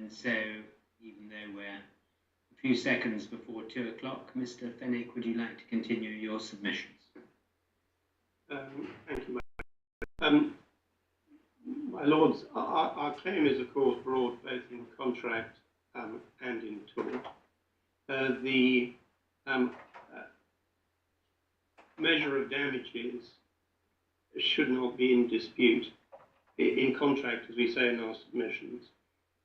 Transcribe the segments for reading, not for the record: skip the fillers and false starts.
And so, even though we're a few seconds before 2 o'clock, Mr. Fenwick, would you like to continue your submissions? Thank you, my lords. Our claim is, of course, broad both in contract and in tort. The measure of damages should not be in dispute. In contract, as we say in our submissions,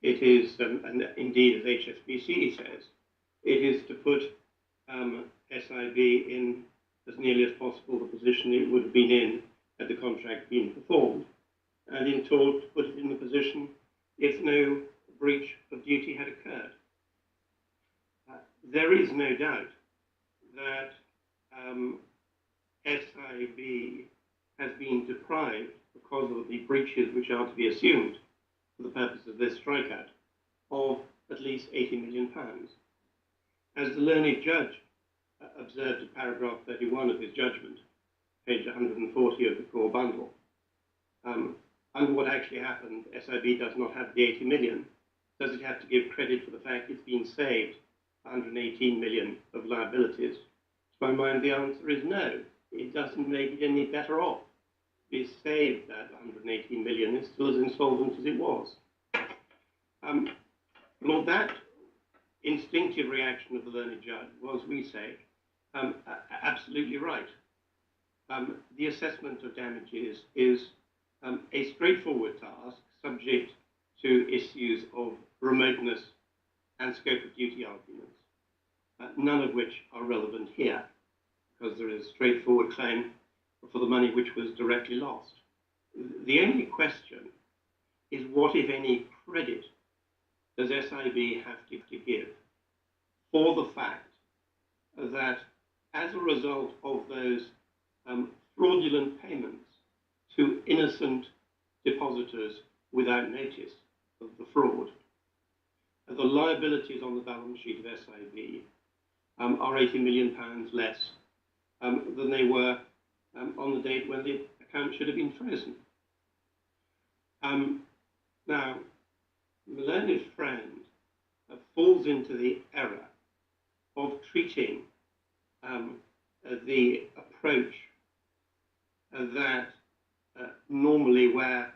it is, and indeed as HSBC says, it is to put SIB in as nearly as possible the position it would have been in had the contract been performed, and in tort to put it in the position if no breach of duty had occurred. There is no doubt that SIB has been deprived, because of the breaches which are to be assumed for the purpose of this strikeout, of at least £80 million. As the learned judge observed in paragraph 31 of his judgment, page 140 of the core bundle, under what actually happened, SIB does not have the 80 million. Does it have to give credit for the fact it's been saved 118 million of liabilities? To my mind, the answer is no. It doesn't make it any better off. It saved that 118 million. It's still as insolvent as it was. Lord, that instinctive reaction of the learned judge was, we say, absolutely right. The assessment of damages is a straightforward task, subject to issues of remoteness and scope of duty arguments, none of which are relevant here, because there is a straightforward claim for the money which was directly lost. The only question is, what, if any, credit does SIB have to give for the fact that as a result of those fraudulent payments to innocent depositors without notice of the fraud, the liabilities on the balance sheet of SIB are £80 million less than they were on the date when the account should have been frozen. Now, the learned friend falls into the error of treating the approach that normally where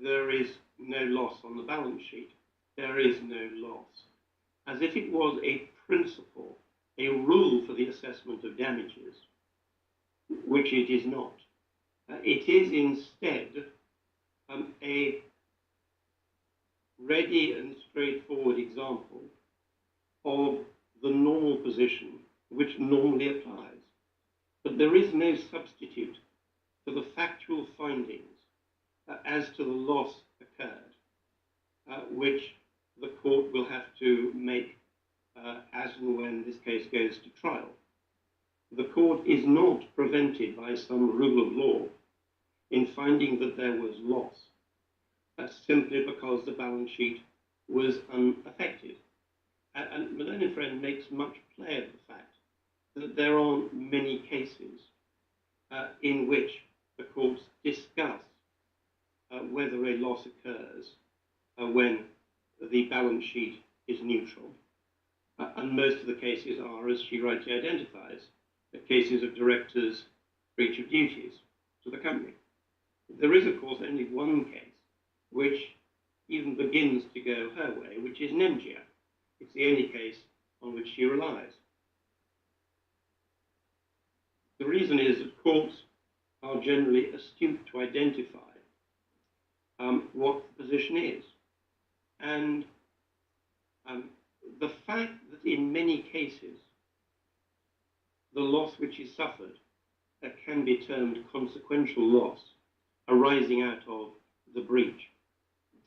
there is no loss on the balance sheet, there is no loss, as if it was a principle, a rule for the assessment of damages, which it is not. It is instead a ready and straightforward example of the normal position which normally applies. But there is no substitute for the factual findings as to the loss occurred, which the court will have to make as and when this case goes to trial. The court is not prevented by some rule of law in finding that there was loss, simply because the balance sheet was unaffected. And my learned friend makes much play of the fact that there are many cases in which the courts discuss whether a loss occurs when the balance sheet is neutral. And most of the cases are, as she rightly identifies, cases of directors' breach of duties to the company. There is, of course, only one case which even begins to go her way, which is Nugee. It's the only case on which she relies. The reason is that courts are generally astute to identify what the position is. And the fact that in many cases the loss which is suffered can be termed consequential loss arising out of the breach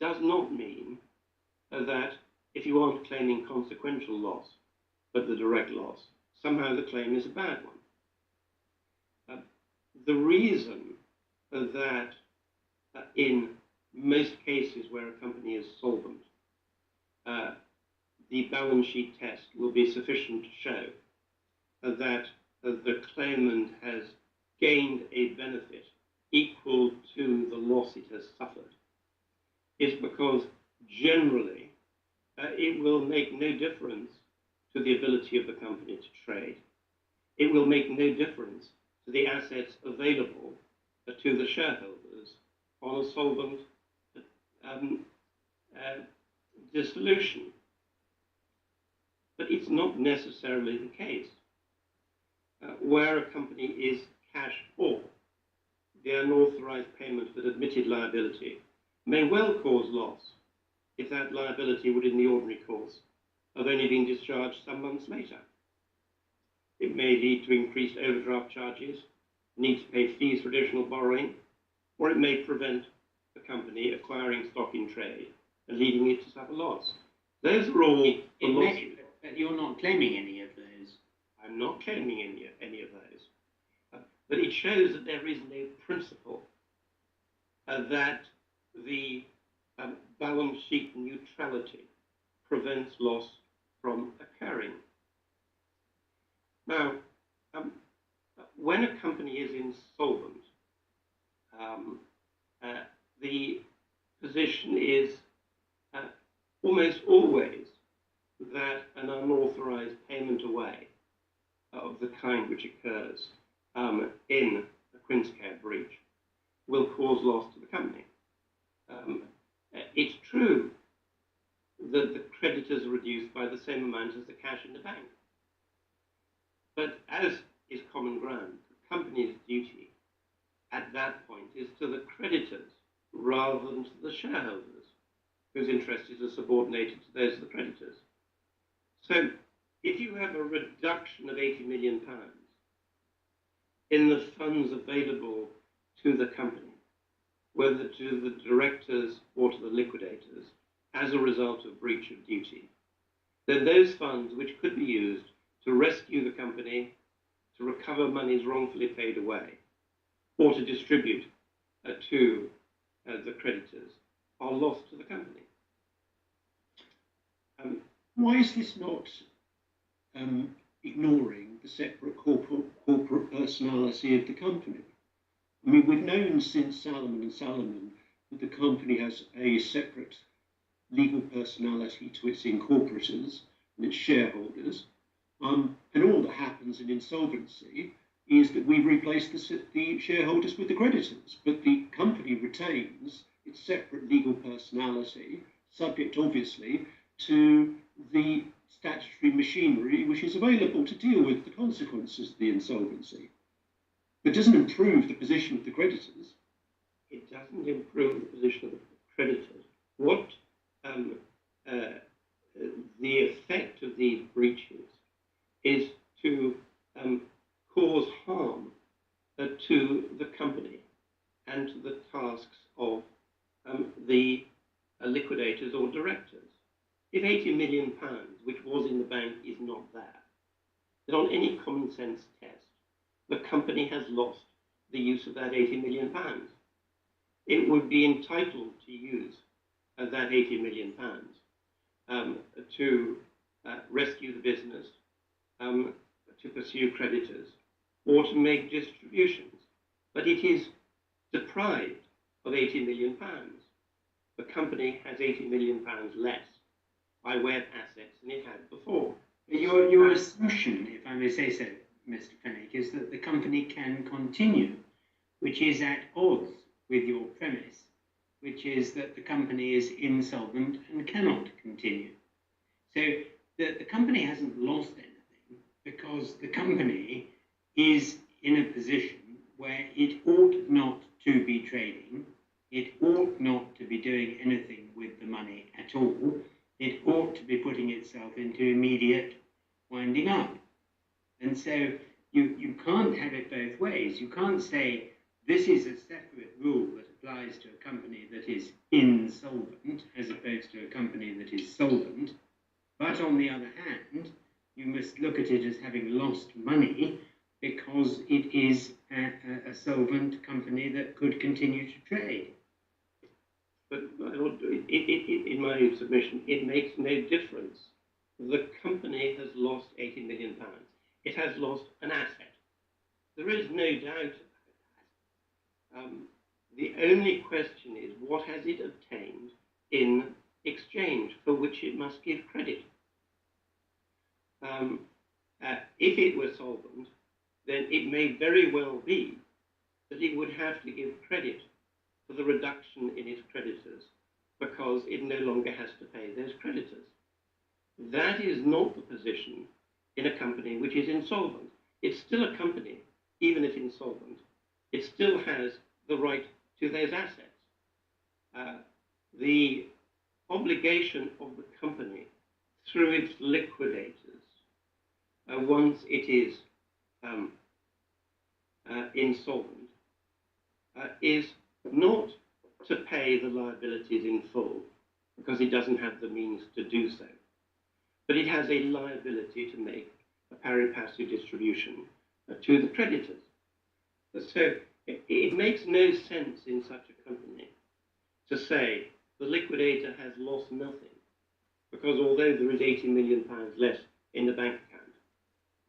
does not mean that if you aren't claiming consequential loss but the direct loss, somehow the claim is a bad one. The reason that in most cases where a company is solvent, the balance sheet test will be sufficient to show that the claimant has gained a benefit equal to the loss it has suffered, is because generally, it will make no difference to the ability of the company to trade. It will make no difference to the assets available to the shareholders on a solvent dissolution. But it's not necessarily the case. Where a company is cash poor, the unauthorized payment of an admitted liability may well cause loss if that liability would, in the ordinary course, have only been discharged some months later. It may lead to increased overdraft charges, need to pay fees for additional borrowing, or it may prevent the company acquiring stock in trade and leading it to suffer loss. Those are all the losses. But you're not claiming any of those. I'm not claiming any of those. But it shows that there is no principle that the balance sheet neutrality prevents loss from occurring. Now, when a company is insolvent, the position is almost always that an unauthorized payment away of the kind which occurs in a Quinscare breach will cause loss to the company. It's true that the creditors are reduced by the same amount as the cash in the bank. But as is common ground, the company's duty at that point is to the creditors rather than to the shareholders, whose interests are subordinated to those of the creditors. So if you have a reduction of £80 million in the funds available to the company, whether to the directors or to the liquidators, as a result of breach of duty, then those funds which could be used to rescue the company, to recover monies wrongfully paid away, or to distribute to the creditors, are lost to the company. Why is this not ignoring the separate corporate personality of the company? I mean, we've known since Salomon and Salomon that the company has a separate legal personality to its incorporators and its shareholders. And all that happens in insolvency is that we replace the shareholders with the creditors, but the company retains its separate legal personality, subject obviously to the statutory machinery which is available to deal with the consequences of the insolvency. It doesn't improve the position of the creditors. It doesn't improve the position of the creditors. What the effect of these breaches is to cause harm to the company and to the tasks of the liquidators or directors. If £80 million, which was in the bank, is not there, then on any common sense test, the company has lost the use of that £80 million. It would be entitled to use that £80 million to rescue the business, to pursue creditors, or to make distributions. But it is deprived of £80 million. The company has £80 million less by way of assets than it had before. Your assumption, if I may say so, Mr. Fenwick, is that the company can continue, which is at odds with your premise, which is that the company is insolvent and cannot continue. So the company hasn't lost anything because the company is in a position where it ought not to be trading, it ought not to be doing anything with the money at all, it ought to be putting itself into immediate winding up. And so you can't have it both ways. You can't say this is a separate rule that applies to a company that is insolvent as opposed to a company that is solvent. But on the other hand, you must look at it as having lost money because it is a solvent company that could continue to trade. But in my submission, it makes no difference. The company has lost £80 million. It has lost an asset. There is no doubt about that. The only question is, what has it obtained in exchange for which it must give credit. If it were solvent, then it may very well be that it would have to give credit for the reduction in its creditors because it no longer has to pay those creditors. That is not the position in a company which is insolvent. It's still a company, even if insolvent. It still has the right to those assets. The obligation of the company through its liquidators, once it is insolvent, is not to pay the liabilities in full, because it doesn't have the means to do so, but it has a liability to make a pari passu distribution to the creditors. So it makes no sense in such a company to say the liquidator has lost nothing, because although there is £80 million less in the bank account,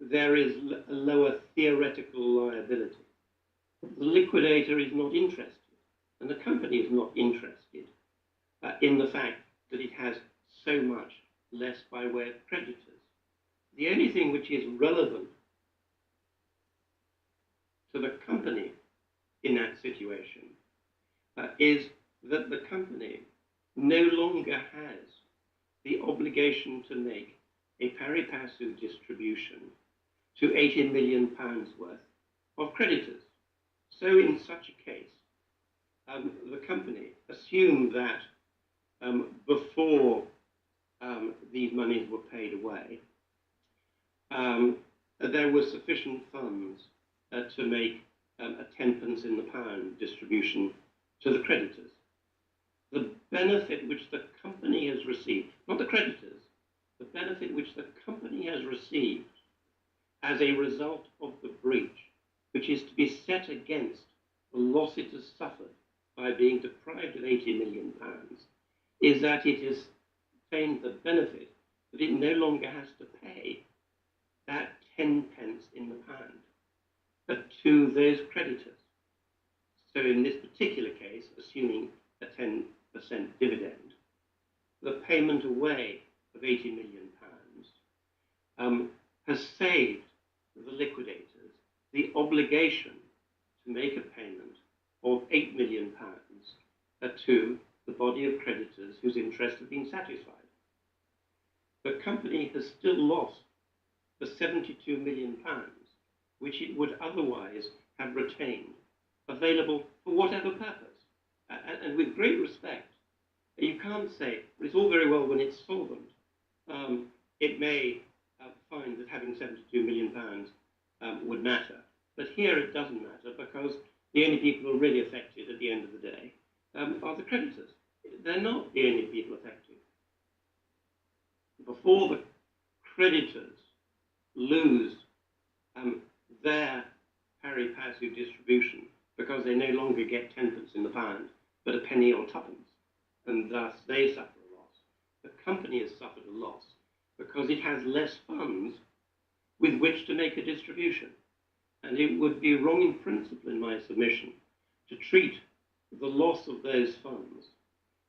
there is a lower theoretical liability. The liquidator is not interested, and the company is not interested in the fact that it has so much less by way of creditors. The only thing which is relevant to the company in that situation is that the company no longer has the obligation to make a pari passu distribution to £80 million worth of creditors. So in such a case, the company assumed that before these monies were paid away, there were sufficient funds to make a 10 pence in the pound distribution to the creditors. The benefit which the company has received, not the creditors, the benefit which the company has received as a result of the breach, which is to be set against the loss it has suffered by being deprived of £80 million, is that it has obtained the benefit that it no longer has to pay that 10 pence in the pound, but to those creditors. So in this particular case, assuming a 10% dividend, the payment away of £80 million has saved the liquidators the obligation to make a payment of £8 million to the body of creditors whose interests have been satisfied. The company has still lost the £72 million, which it would otherwise have retained, available for whatever purpose. And with great respect, you can't say, well, it's all very well when it's solvent. It may find that having £72 million would matter. But here it doesn't matter, because the only people who are really affected at the end of the day are the creditors. They're not the only people affected. Before the creditors lose their pari passu distribution, because they no longer get 10 pence in the pound, but a penny or twopence, and thus they suffer a loss. The company has suffered a loss because it has less funds with which to make a distribution. And it would be wrong in principle, in my submission, to treat the loss of those funds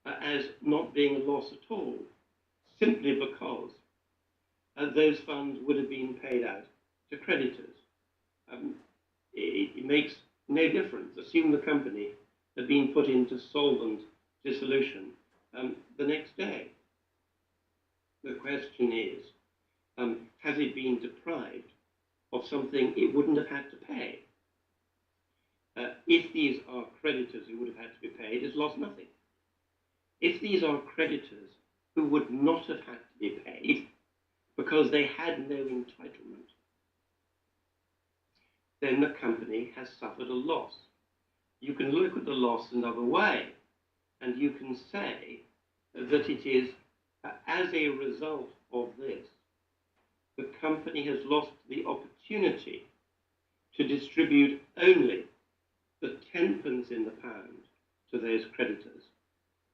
as not being a loss at all, simply because those funds would have been paid out to creditors. It makes no difference. Assume the company had been put into solvent dissolution the next day. The question is, has it been deprived of something it wouldn't have had to pay? If these are creditors who would have had to be paid, it's lost nothing. If these are creditors who would not have had to be paid because they had no entitlement, then the company has suffered a loss. You can look at the loss another way, and you can say that it is as a result of this, the company has lost the opportunity to distribute only the 10 pence in the pound to those creditors,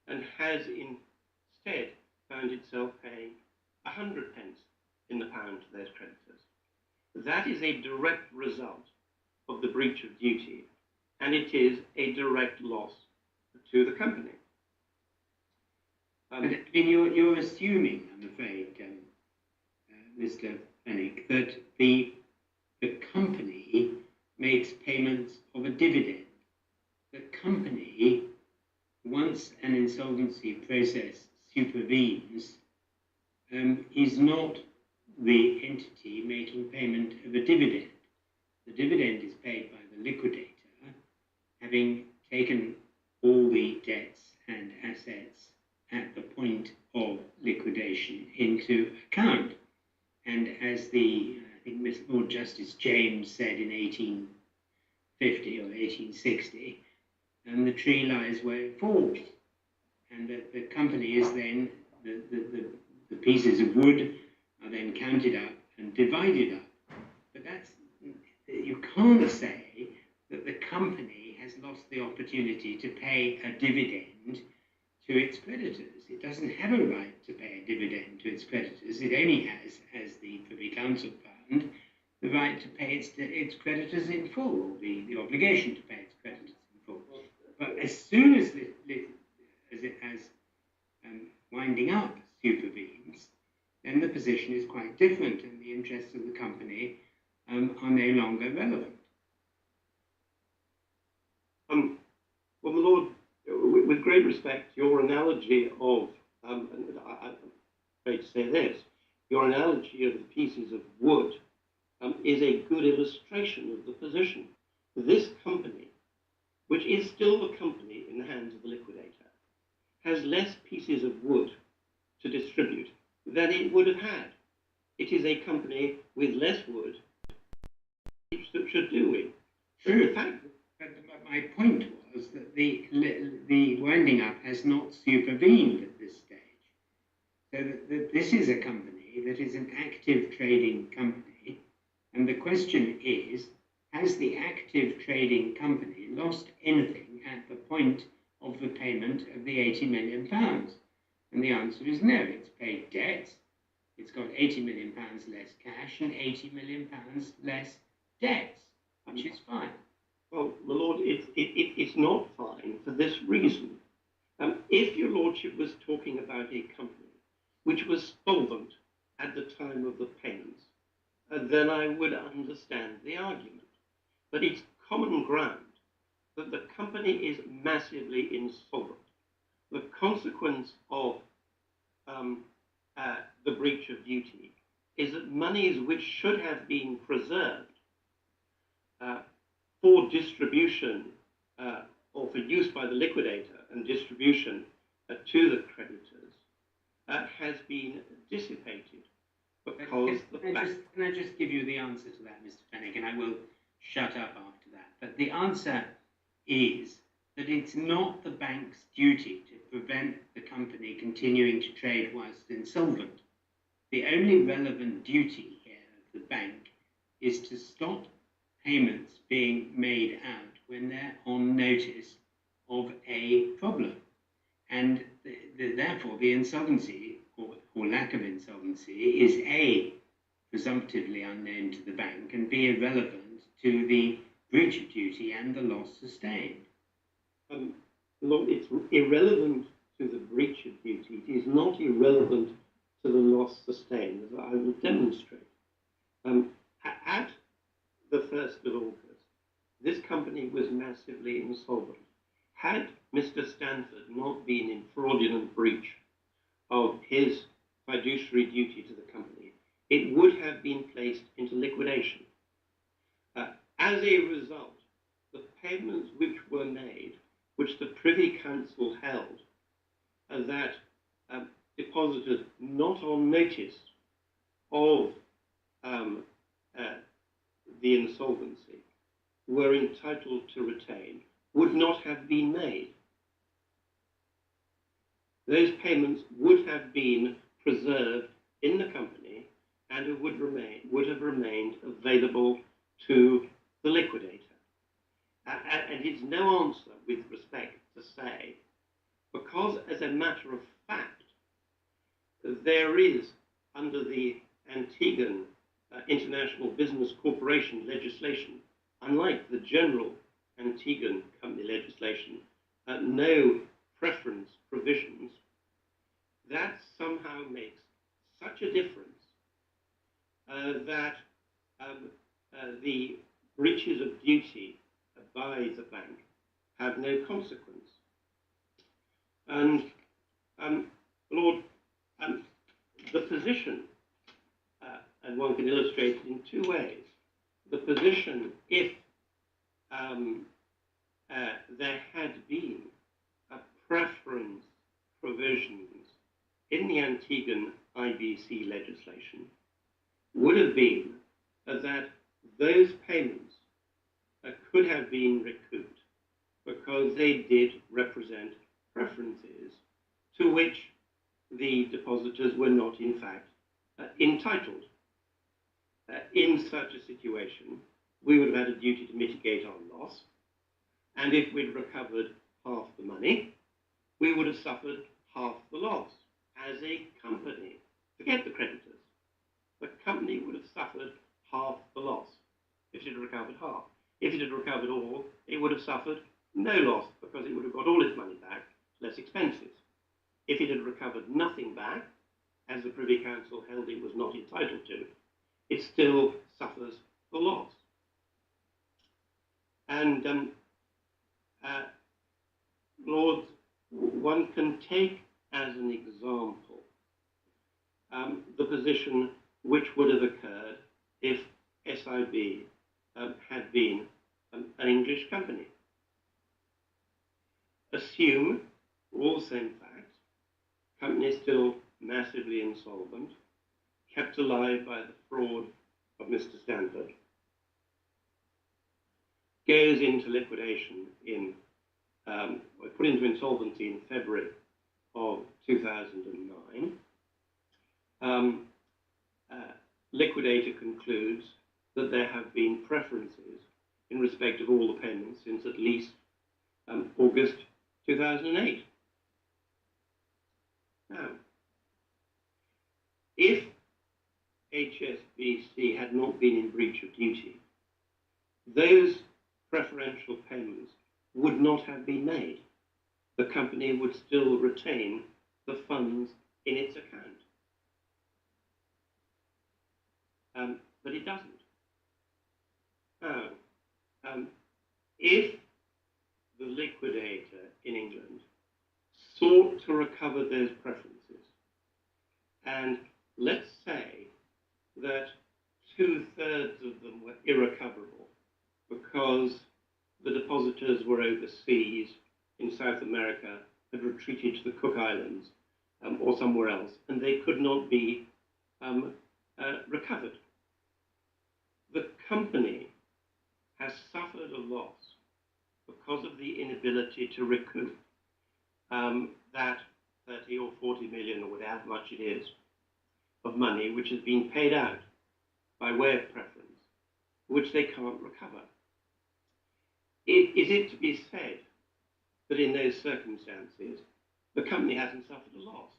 and has instead found itself paying 100 pence in the pound to those creditors. That is a direct result of the breach of duty, and it is a direct loss to the company. But I mean, you're assuming, I'm afraid, Mr. Fenwick, that the company makes payments of a dividend. The company, once an insolvency process supervenes, is not the entity making payment of a dividend. The dividend is paid by the liquidator, having taken all the debts and assets at the point of liquidation into account. And as I think Lord Justice James said in 1850 or 1860, the tree lies where it falls. And that the company is then, the pieces of wood are then counted up and divided up. But you can't say that the company has lost the opportunity to pay a dividend to its creditors. It doesn't have a right to pay a dividend to its creditors. It only has, as the Privy Council found, the right to pay its creditors in full, or the obligation to pay its creditors in full. But as soon as it has winding up supervenes, then the position is quite different, and the interests of the company are no longer relevant. Well, my Lord, with great respect, your analogy of, and I'm afraid to say this, your analogy of the pieces of wood is a good illustration of the position. This company, which is still a company in the hands of the liquidator, has less pieces of wood to distribute than it would have had. It is a company with less wood that should do with. True. The fact but my point was that the winding up has not supervened at this stage. So that this is a company that is an active trading company, and the question is, has the active trading company lost anything at the point of the payment of the £80 million? And the answer is no. It's paid debts. It's got £80 million less cash and £80 million less debts, which is fine. Well, my Lord, it's not fine for this reason. If your Lordship was talking about a company which was solvent at the time of the payments, then I would understand the argument. But it's common ground that the company is massively insolvent. The consequence of the breach of duty is that monies which should have been preserved for distribution or for use by the liquidator and distribution to the creditors has been dissipated because Can I just give you the answer to that, Mr. Fenwick, and I will shut up after that. But the answer is that it's not the bank's duty to prevent the company continuing to trade whilst insolvent. The only relevant duty here of the bank is to stop payments being made out when they're on notice of a problem. And therefore, the insolvency or lack of insolvency is A, presumptively unknown to the bank, and B, irrelevant to the breach of duty and the loss sustained. Look, it's irrelevant to the breach of duty. It is not irrelevant to the loss sustained, as I will demonstrate. At the 1st of August, this company was massively insolvent. Had Mr. Stanford not been in fraudulent breach of his fiduciary duty to the company, it would have been placed into liquidation. As a result, the payments which were made, which the Privy Council held, that deposited not on notice of the insolvency, were entitled to retain, would not have been made. Those payments would have been preserved in the company and would have remained available to the liquidator. And it's no answer with respect to say, because as a matter of fact, there is, under the Antiguan International Business Corporation legislation, unlike the general Antiguan company legislation, no preference provisions. that somehow makes such a difference that the breaches of duty by the bank have no consequence. And Lord, the position, and one can illustrate it in two ways. The position, if there had been a preference provisions in the Antiguan IBC legislation, would have been that those payments could have been recouped because they did represent preferences to which the depositors were not, in fact, entitled. In such a situation, we would have had a duty to mitigate our loss, and if we'd recovered half the money, we would have suffered half the loss as a company. Forget the creditors. The company would have suffered half the loss if it had recovered half. If it had recovered all, it would have suffered no loss because it would have got all its money back, less expenses. If it had recovered nothing back, as the Privy Council held it was not entitled to, it still suffers the loss. And Lords, one can take as an example the position which would have occurred if SIB had been an English company. Assume, for all the same facts, company still massively insolvent, kept alive by the fraud of Mr. Stanford, goes into liquidation in, put into insolvency in February of 2009. Liquidator concludes that there have been preferences in respect of all the payments since at least August 2008. Now, if HSBC had not been in breach of duty, those preferential payments would not have been made. The company would still retain the funds in its account. But it doesn't. Now, if the liquidator in England sought to recover those preferences, and let's say that 2/3 of them were irrecoverable because the depositors were overseas in South America, had retreated to the Cook Islands or somewhere else, and they could not be recovered. The company has suffered a loss because of the inability to recoup that 30 or 40 million, or whatever much it is, of money which has been paid out by way of preference, which they can't recover. Is it to be said that in those circumstances, the company hasn't suffered a loss?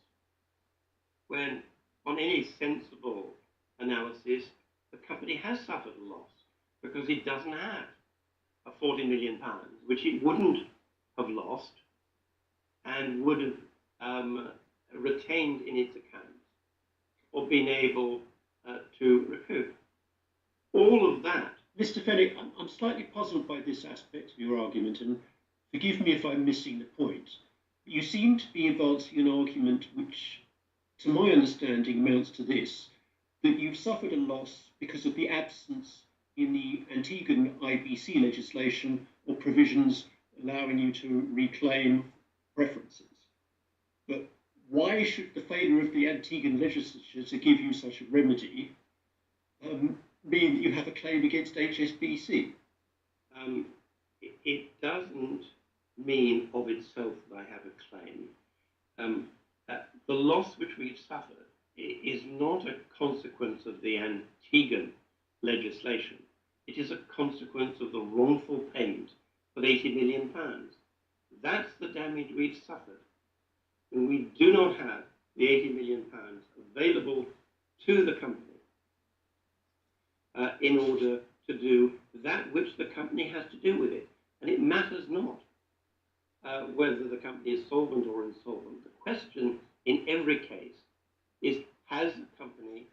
When, on any sensible analysis, the company has suffered a loss because it doesn't have a £40 million, which it wouldn't have lost and would have retained in its accounts or been able to recoup. All of that. Mr. Fenwick, I'm slightly puzzled by this aspect of your argument, and forgive me if I'm missing the point. You seem to be advancing an argument which, to my understanding, amounts to this, that you've suffered a loss because of the absence in the Antiguan IBC legislation or provisions allowing you to reclaim preferences. But why should the failure of the Antiguan legislature to give you such a remedy mean that you have a claim against HSBC? It doesn't mean of itself that I have a claim. The loss which we've suffered is not a consequence of the Antiguan legislation. It is a consequence of the wrongful payment of £80 million. That's the damage we've suffered. And we do not have the £80 million available to the company in order to do that which the company has to do with it. And it matters not whether the company is solvent or insolvent. The question in every case is, has the company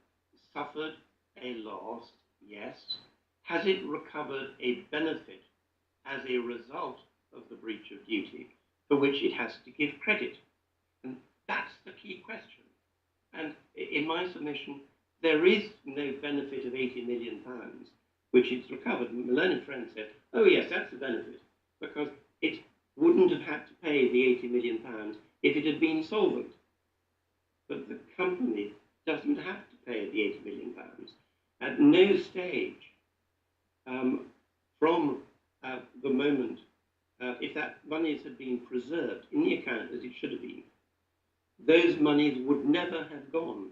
suffered a loss? Yes. Has it recovered a benefit as a result of the breach of duty for which it has to give credit? And that's the key question. And in my submission, there is no benefit of £80 million which it's recovered. And my learned friend said, oh yes, that's the benefit, because it wouldn't have had to pay the £80 million if it had been solvent. But the company doesn't have to pay the £80 million. At no stage from the moment, if that monies had been preserved in the account as it should have been, those monies would never have gone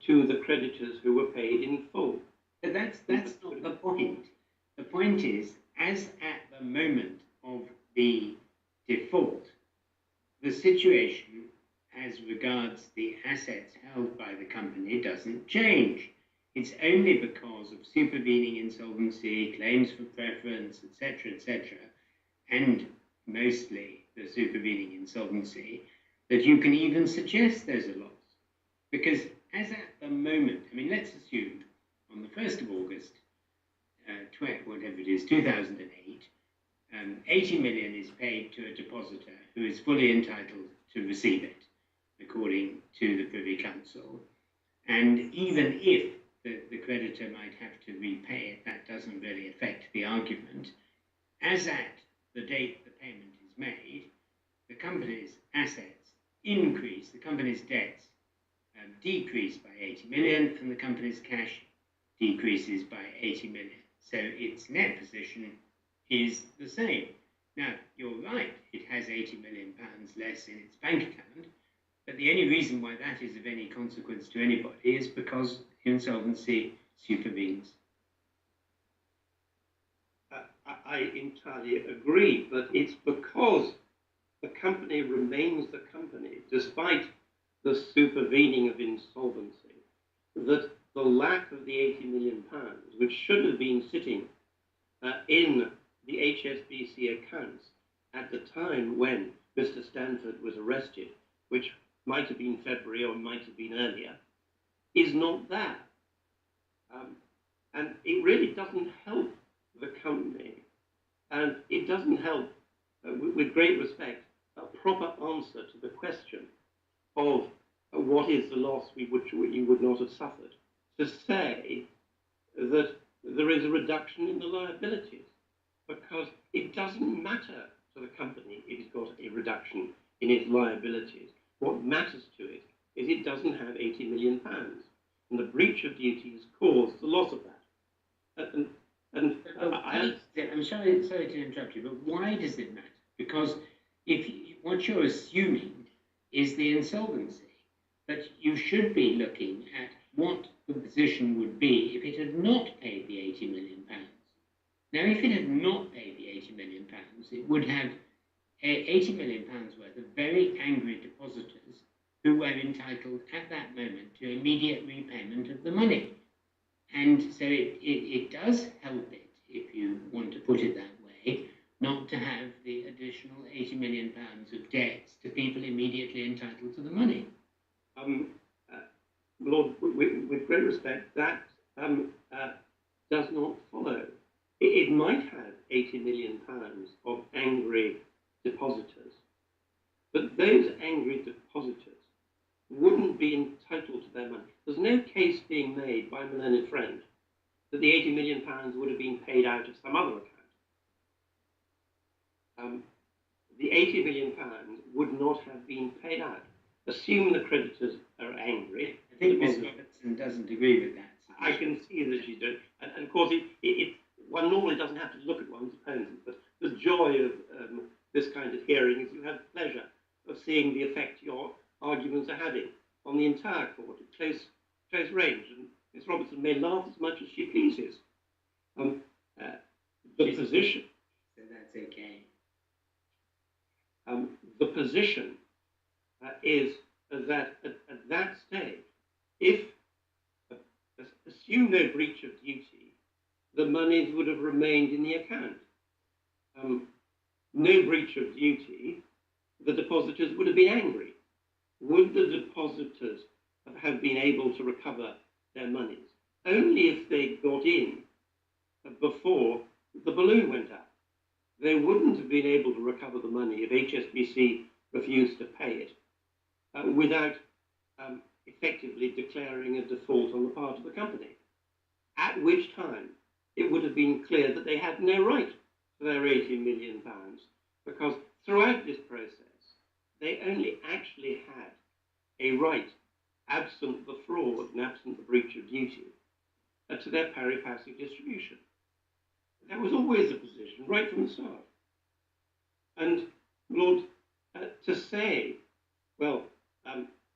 to the creditors who were paid in full. But that's not the point. The point is, as at the moment of the default, the situation as regards the assets held by the company doesn't change. It's only because of supervening insolvency, claims for preference, etc., and mostly the supervening insolvency, that you can even suggest there's a loss. Because as at the moment, I mean, let's assume on the 1st of August, whatever it is, 2008, 80 million is paid to a depositor who is fully entitled to receive it, according to the Privy Council. And even if the creditor might have to repay it, that doesn't really affect the argument. As at the date the payment is made, the company's assets increase, the company's debts decrease by 80 million, and the company's cash decreases by 80 million. So its net position is the same. Now, you're right, it has 80 million pounds less in its bank account, but the only reason why that is of any consequence to anybody is because insolvency supervenes. I entirely agree, but it's because the company remains the company, despite the supervening of insolvency, that the lack of the 80 million pounds, which should have been sitting in the HSBC accounts at the time when Mr. Stanford was arrested, which might have been February or might have been earlier, is not there. And it really doesn't help the company, and it doesn't help, with great respect, a proper answer to the question of what is the loss you would not have suffered, to say that there is a reduction in the liabilities, because it doesn't matter to the company if it's got a reduction in its liabilities. What matters to it is it doesn't have 80 million pounds, and the breach of duty has caused the loss of that. I'm sorry to interrupt you, but why does it matter? Because what you're assuming is the insolvency, but you should be looking at what the position would be if it had not paid the 80 million pounds. Now, if it had not paid the 80 million pounds, it would have 80 million pounds worth of very angry depositors who were entitled at that moment to immediate repayment of the money. And so it does help it, if you want to put it that way, not to have the additional 80 million pounds of debts to people immediately entitled to the money. Lord, with great respect, that does not follow. It might have 80 million pounds of angry depositors, but those angry depositors wouldn't be entitled to their money. There's no case being made by my learned friend that the 80 million pounds would have been paid out of some other account. The 80 million pounds would not have been paid out. Assume the creditors are angry. I think Ms. Robertson doesn't agree with that. I can see that she does. And of course, one normally doesn't have to look at one's opponent, but the joy of this kind of hearing is you have pleasure of seeing the effect your arguments are having on the entire court at close range. And Ms. Robertson may laugh as much as she pleases. The position... So that's okay. The position is that at that stage, if assume no breach of duty, the monies would have remained in the account. No breach of duty, the depositors would have been angry. would the depositors have been able to recover their monies? Only if they got in before the balloon went up. They wouldn't have been able to recover the money if HSBC refused to pay it without effectively declaring a default on the part of the company, at which time it would have been clear that they had no right to their £80 million, because throughout this process, they only actually had a right, absent the fraud and absent the breach of duty, to their pari passu distribution. That was always the position, right from the start. And Lord, to say, well,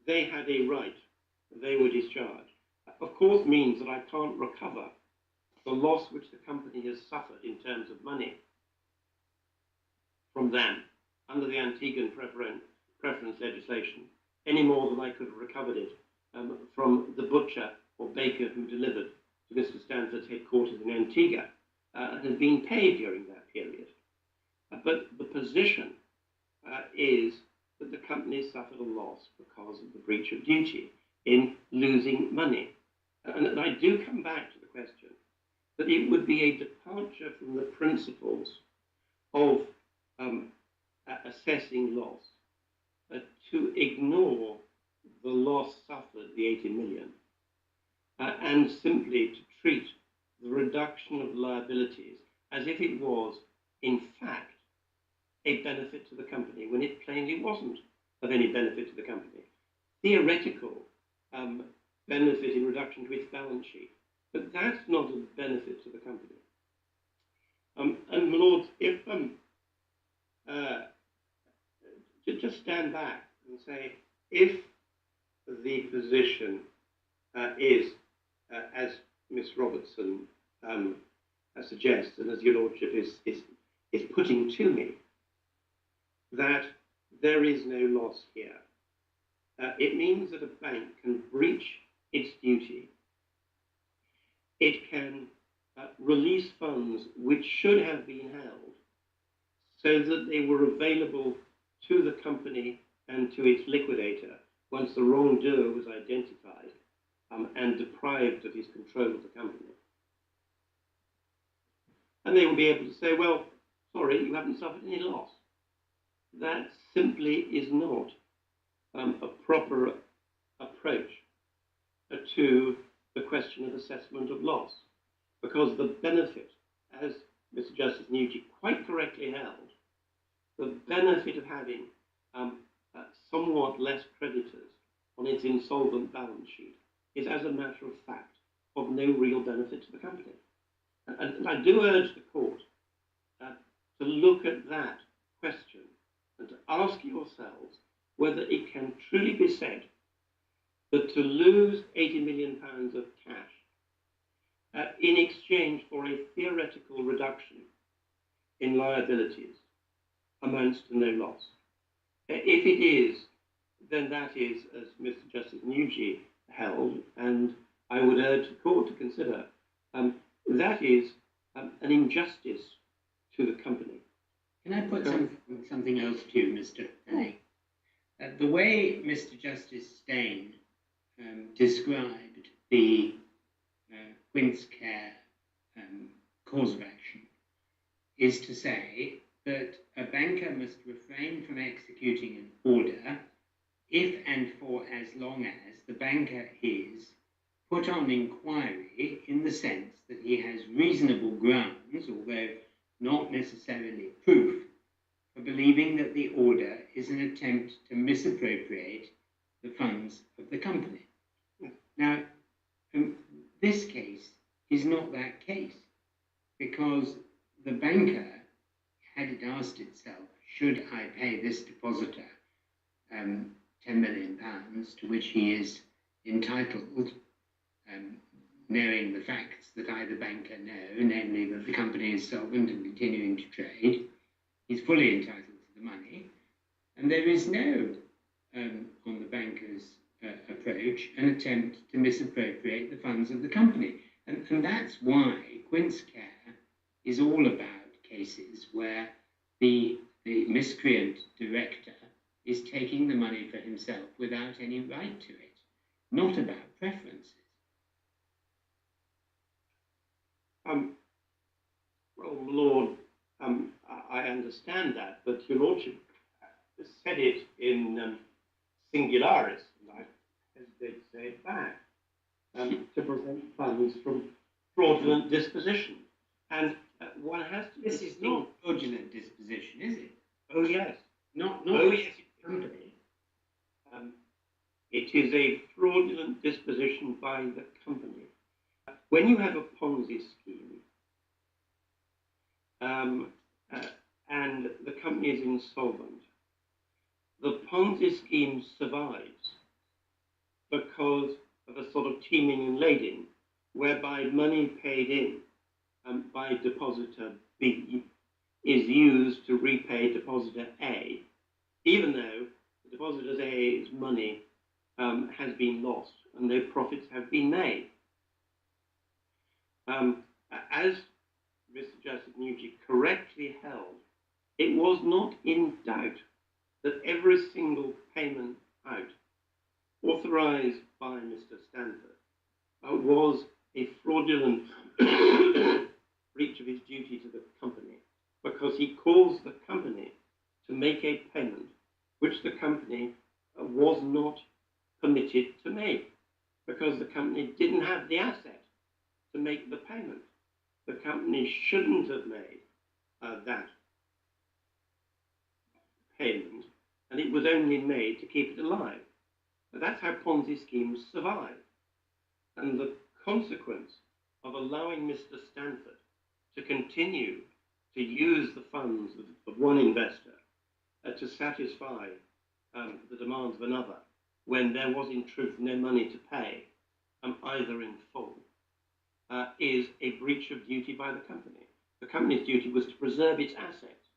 they had a right, they were discharged, of course means that I can't recover the loss which the company has suffered in terms of money from them under the Antiguan preference legislation, any more than I could have recovered it from the butcher or baker who delivered to Mr. Stanford's headquarters in Antigua and had been paid during that period. But the position is that the company suffered a loss because of the breach of duty in losing money. And I do come back to the question that it would be a departure from the principles of assessing loss to ignore the loss suffered, the 80 million, and simply to treat the reduction of liabilities as if it was, in fact, a benefit to the company, when it plainly wasn't of any benefit to the company. Theoretical benefit in reduction to its balance sheet, but that's not a benefit to the company. And my lords, if to just stand back and say, if the position is, as Miss Robertson suggests, and as your lordship is putting to me, that there is no loss here, it means that a bank can breach its duty. It can release funds which should have been held so that they were available to the company and to its liquidator once the wrongdoer was identified and deprived of his control of the company. And they will be able to say, well, sorry, you haven't suffered any loss. That simply is not a proper approach to the question of assessment of loss, because the benefit, as Mr. Justice Nugee quite correctly held, the benefit of having somewhat less creditors on its insolvent balance sheet is, as a matter of fact, of no real benefit to the company. And I do urge the court to look at that question and to ask yourselves whether it can truly be said that to lose £80 million of cash in exchange for a theoretical reduction in liabilities amounts to no loss. If it is, then that is, as Mr. Justice Nugee held, and I would urge the court to consider, that is an injustice to the company. Can I put something else to you, Mr. Penny? The way Mr. Justice Steyn described the Quince Care cause of action is to say that a banker must refrain from executing an order if and for as long as the banker is put on inquiry in the sense that he has reasonable grounds, although not necessarily proof, for believing that the order is an attempt to misappropriate the funds of the company. Now, this case is not that case, because the banker, had it asked itself, should I pay this depositor £10 million, to which he is entitled, knowing the facts that I, the banker, know, namely that the company is solvent and continuing to trade, he's fully entitled to the money, and there is no, on the banker's approach, an attempt to misappropriate the funds of the company. And that's why Quince Care is all about cases where the miscreant director is taking the money for himself without any right to it, not about preferences. Well, Lord, I understand that, but your Lordship said it in singularis, and I hesitate to say it back, to prevent funds from fraudulent disposition. And one has to... This is not fraudulent disposition, is it? Oh, yes. Not oh, yes. company. It is a fraudulent disposition by the company. When you have a Ponzi scheme, and the company is insolvent, the Ponzi scheme survives because of a sort of teaming and lading, whereby money paid in by depositor B is used to repay depositor A, even though the depositor A's money has been lost and no profits have been made. As Mr. Justice Nugee correctly held, it was not in doubt that every single payment out authorized by Mr. Stanford was a fraudulent breach of his duty to the company, because he caused the company to make a payment which the company was not permitted to make, because the company didn't have the asset to make the payment. The company shouldn't have made that payment, and it was only made to keep it alive. But that's how Ponzi schemes survive. And the consequence of allowing Mr. Stanford to continue to use the funds of one investor to satisfy the demands of another, when there was in truth no money to pay, either in full, is a breach of duty by the company. The company's duty was to preserve its assets.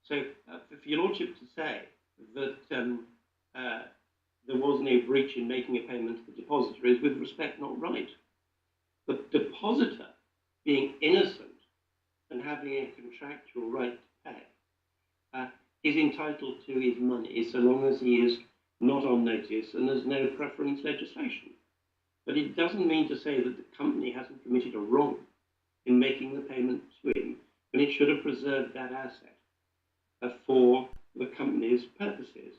So for your Lordship to say that there was no breach in making a payment to the depositor is with respect not right. The depositor, being innocent and having a contractual right to pay, is entitled to his money so long as he is not on notice and there's no preference legislation. But it doesn't mean to say that the company hasn't committed a wrong in making the payment to him, when it should have preserved that asset for the company's purposes.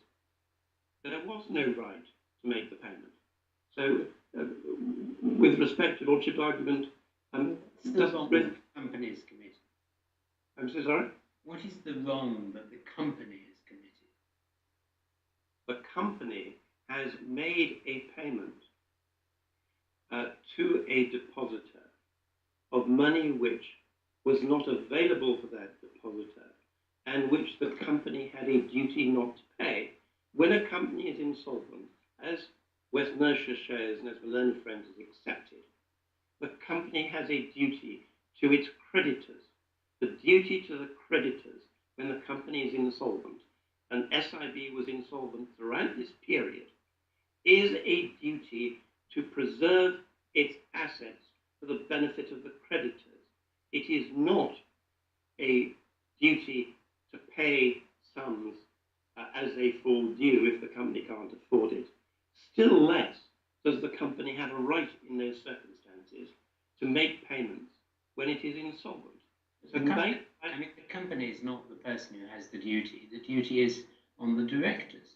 There was no right to make the payment. So, with respect to Lordship's argument, the wrong that the company is committed? I'm so sorry? What is the wrong that the company has committed? The company has made a payment to a depositor of money which was not available for that depositor and which the company had a duty not to pay. When a company is insolvent, as West Mercia shows and as the learned friend has accepted, the company has a duty to its creditors. The duty to the creditors when the company is insolvent, and SIB was insolvent throughout this period, is a duty to preserve its assets for the benefit of the creditors. It is not a duty to pay sums as they fall due if the company can't afford it. Still less does the company have a right in those circumstances to make payments when it is insolvent. The company is not the person who has the duty. The duty is on the directors.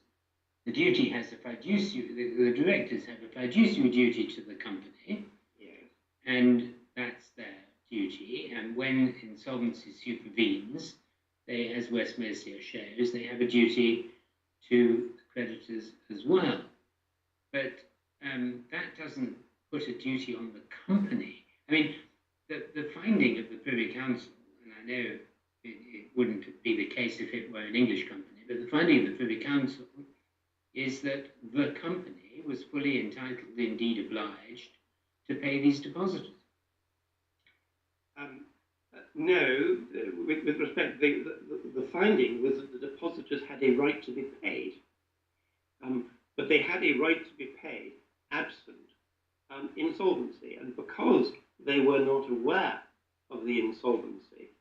The duty has a fiduciary, the directors have a fiduciary duty to the company, yes, and that's their duty. And when insolvency supervenes, they, as West Mercia shows, they have a duty to the creditors as well. But that doesn't put a duty on the company. I mean, the finding of the Privy Council, and I know it wouldn't be the case if it were an English company, but the finding of the Privy Council is that the company was fully entitled, indeed obliged, to pay these depositors. No, with respect, the finding was that the depositors had a right to be paid, but they had a right to be paid absent insolvency, and because they were not aware of the insolvency,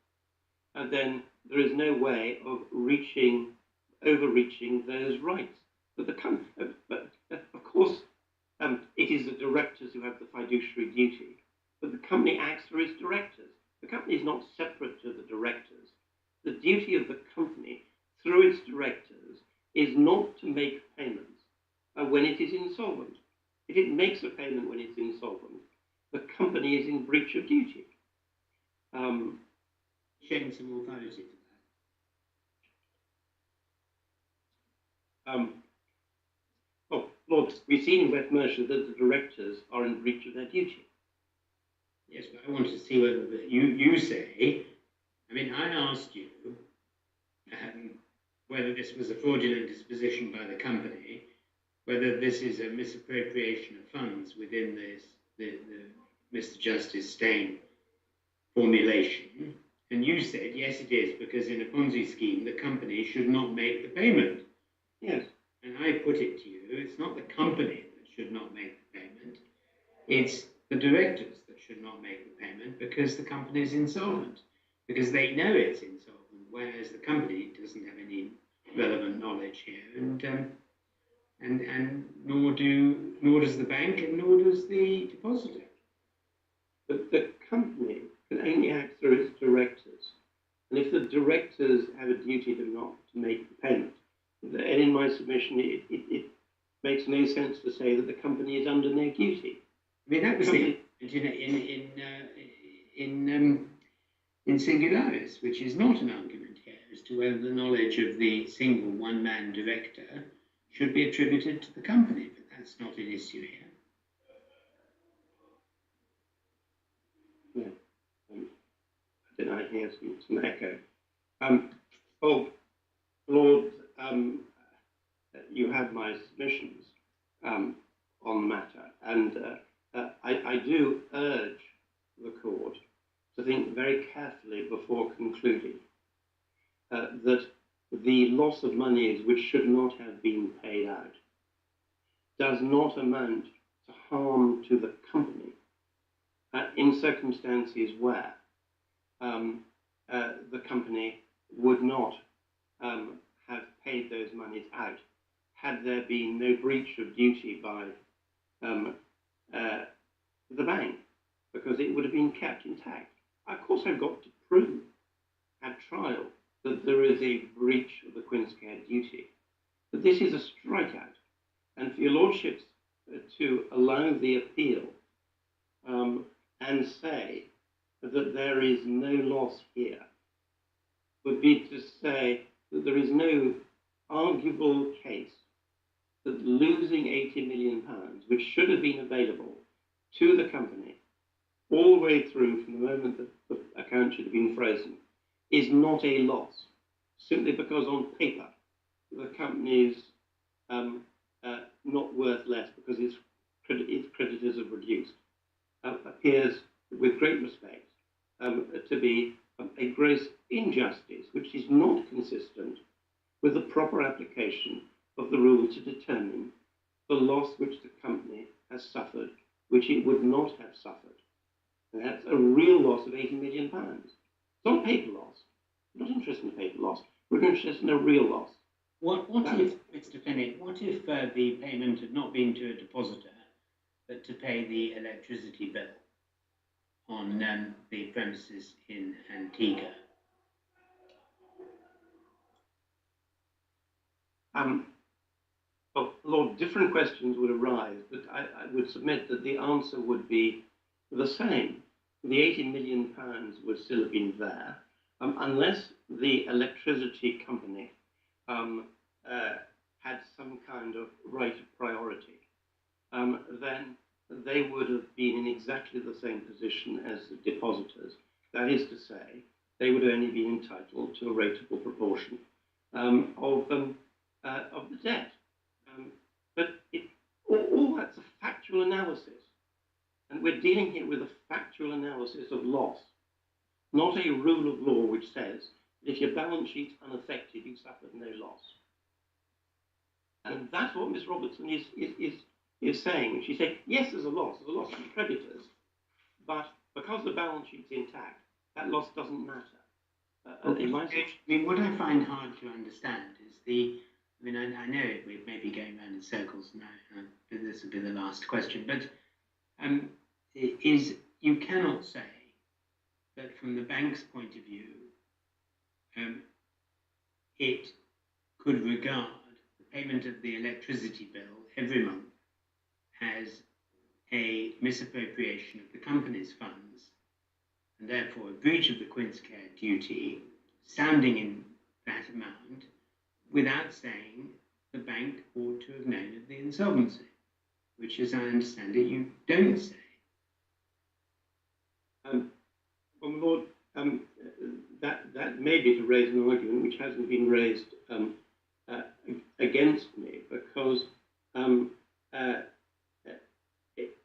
then there is no way of reaching overreaching those rights. But of course, it is the directors who have the fiduciary duty, but the company acts through its directors. The company is not separate to the directors. The duty of the company through its directors is not to make payments when it is insolvent. If it makes a payment when it's insolvent, the company is in breach of duty. Shedding some authority to that. Oh, Lord, we've seen in West Mercia that the directors are in breach of their duty. Yes, but I want to see whether you say, I mean, I asked you whether this was a fraudulent disposition by the company, whether this is a misappropriation of funds within the Mr. Justice Steyn formulation, and you said, yes, it is, because in a Ponzi scheme, the company should not make the payment. Yes. And I put it to you, it's not the company that should not make the payment, it's the directors that should not make the payment because the company is insolvent, because they know it's insolvent, whereas the company doesn't have any relevant knowledge here, and nor does the bank, and nor does the depositor. But the company can only act through its directors, and if the directors have a duty to make the payment, and in my submission, it makes no sense to say that the company is under no duty. I mean, that was the in singularis, which is not an argument here as to whether the knowledge of the single one-man director should be attributed to the company, but that's not an issue here. Yeah. Did I hear some echo? Oh, Lord, you had my submissions on the matter, and I do urge the court to think very carefully before concluding that the loss of monies which should not have been paid out does not amount to harm to the company in circumstances where the company would not have paid those monies out had there been no breach of duty by the bank, because it would have been kept intact. Of course, I've got to prove at trial that there is a breach of the Quinscare duty. But this is a strikeout. And for your lordships to allow the appeal and say that there is no loss here would be to say that there is no arguable case that losing £80 million, which should have been available to the company all the way through from the moment that the account should have been frozen, is not a loss, simply because on paper the company is not worth less because its creditors have reduced, appears, with great respect, to be a gross injustice, which is not consistent with the proper application of the rule to determine the loss which the company has suffered, which it would not have suffered. And that's a real loss of £80 million. It's not a paper loss. We're not interested in a paper loss. We're interested in a real loss. What if, Mr. Fenwick, what if the payment had not been to a depositor, but to pay the electricity bill on the premises in Antigua? Well, Lord, different questions would arise, but I would submit that the answer would be the same. The £80 million would still have been there, unless the electricity company had some kind of right of priority. Then they would have been in exactly the same position as the depositors. That is to say, they would only be entitled to a rateable proportion of the debt. But all that's a factual analysis. And we're dealing here with a factual analysis of loss, not a rule of law which says that if your balance sheet's unaffected, you suffered no loss. And that's what Ms. Robertson is saying. She's saying, yes, there's a loss to the creditors, but because the balance sheet's intact, that loss doesn't matter. What I find hard to understand is I know we may be going round in circles now, but this will be the last question, but is you cannot say that from the bank's point of view, it could regard the payment of the electricity bill every month as a misappropriation of the company's funds, and therefore a breach of the Quint's Care duty, sounding in that amount, without saying the bank ought to have known of the insolvency, which, as I understand it, you don't say. Well, Lord, that may be to raise an argument which hasn't been raised against me, because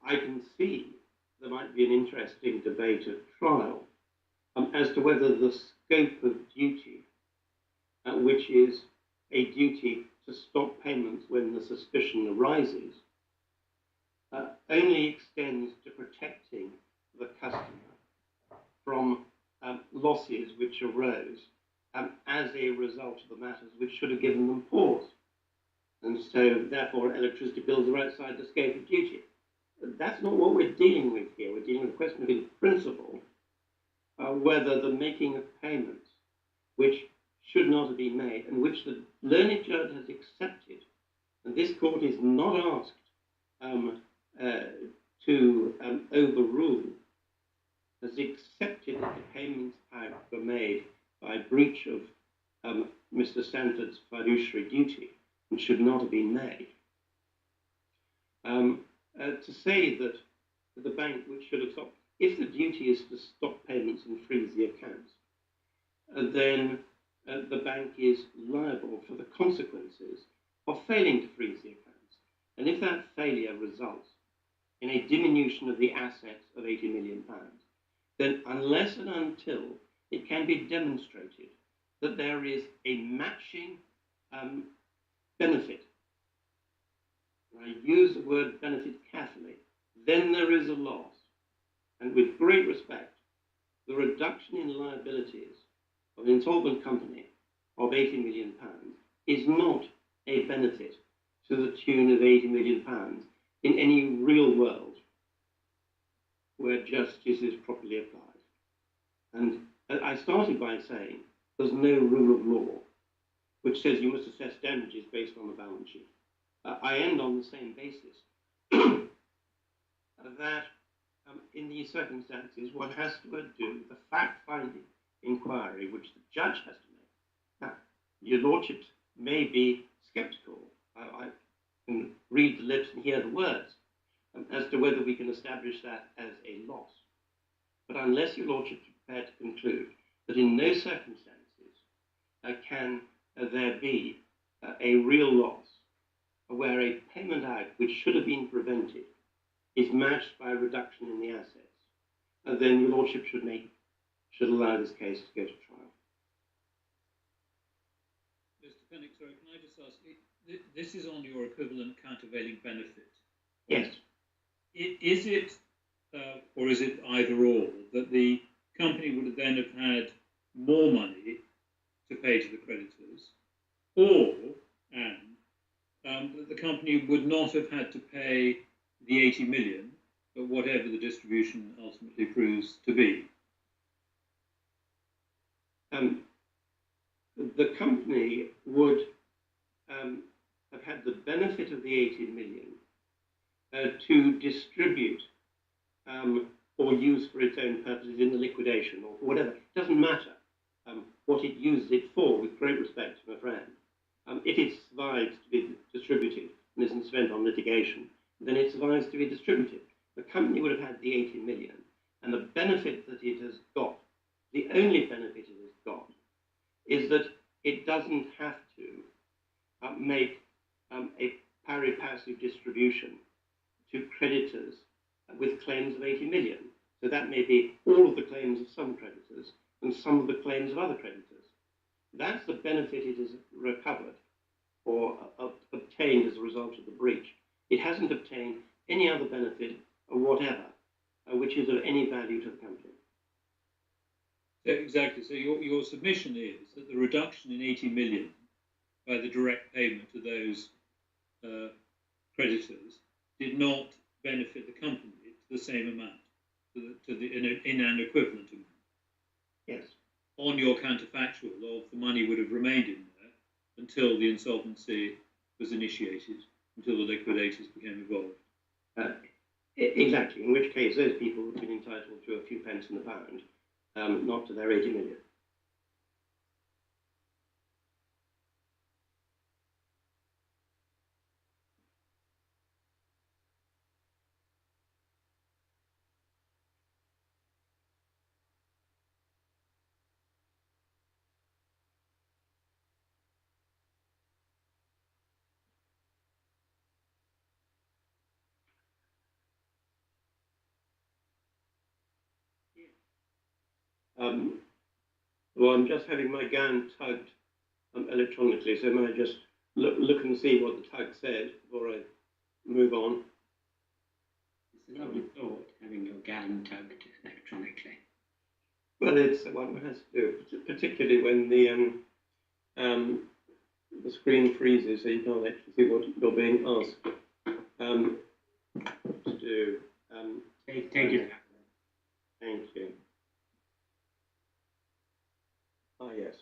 I can see there might be an interesting debate at trial as to whether the scope of duty, which is a duty to stop payments when the suspicion arises, only extends to protecting the customer from losses which arose as a result of the matters which should have given them pause. And so, therefore, electricity bills are outside the scope of duty. That's not what we're dealing with here. We're dealing with a question of, in principle, whether the making of payments which should not have been made and which the learned judge has accepted, and this court is not asked to overrule, has accepted that the payments were made by breach of Mr. Stanford's fiduciary duty and should not have been made. To say that the bank which should have stopped, if the duty is to stop payments and freeze the accounts, then the bank is liable for the consequences of failing to freeze the accounts. And if that failure results in a diminution of the assets of £80 million, then unless and until it can be demonstrated that there is a matching benefit, and I use the word benefit carefully, then there is a loss. And with great respect, the reduction in liabilities of an insolvent company of £80 million is not a benefit to the tune of £80 million in any real world where justice is properly applied. And I started by saying there's no rule of law which says you must assess damages based on the balance sheet. I end on the same basis, that in these circumstances, one has to do the fact-finding inquiry which the judge has to make. Now, your lordships may be sceptical. I can read the lips and hear the words as to whether we can establish that as a loss. But unless your lordships are prepared to conclude that in no circumstances can there be a real loss where a payment out which should have been prevented is matched by a reduction in the assets, then your lordship should allow this case to go to trial. Mr. Fenwick, sorry, can I just ask, this is on your equivalent countervailing benefit. Yes. Is it, or is it either or, that the company would then have had more money to pay to the creditors, or, that the company would not have had to pay the 80 million, but whatever the distribution ultimately proves to be? The company would have had the benefit of the 80 million to distribute or use for its own purposes in the liquidation or for whatever. It doesn't matter what it uses it for, with great respect to my friend. If it survives to be distributed and isn't spent on litigation, then it survives to be distributed. The company would have had the 80 million, and the benefit that it has got, the only benefit it has got, is that it doesn't have to make a pari passu distribution to creditors with claims of 80 million. So that may be all of the claims of some creditors and some of the claims of other creditors. That's the benefit it has recovered or obtained as a result of the breach. It hasn't obtained any other benefit or whatever, which is of any value to the company. Exactly. So your submission is that the reduction in 80 million by the direct payment to those creditors did not benefit the company to the same amount, in an equivalent amount. Yes. On your counterfactual of the money would have remained in there until the insolvency was initiated, until the liquidators became involved. Exactly, in which case those people would have been entitled to a few pence in the pound, not to their 80 million. Well, I'm just having my gown tugged electronically, so may I just look and see what the tug said before I move on? It's a lovely thought, having your gown tugged electronically. Well, it's one has to do, particularly when the screen freezes, so you can't actually see what you're being asked to do. Take it. Thank you. Ah, yes.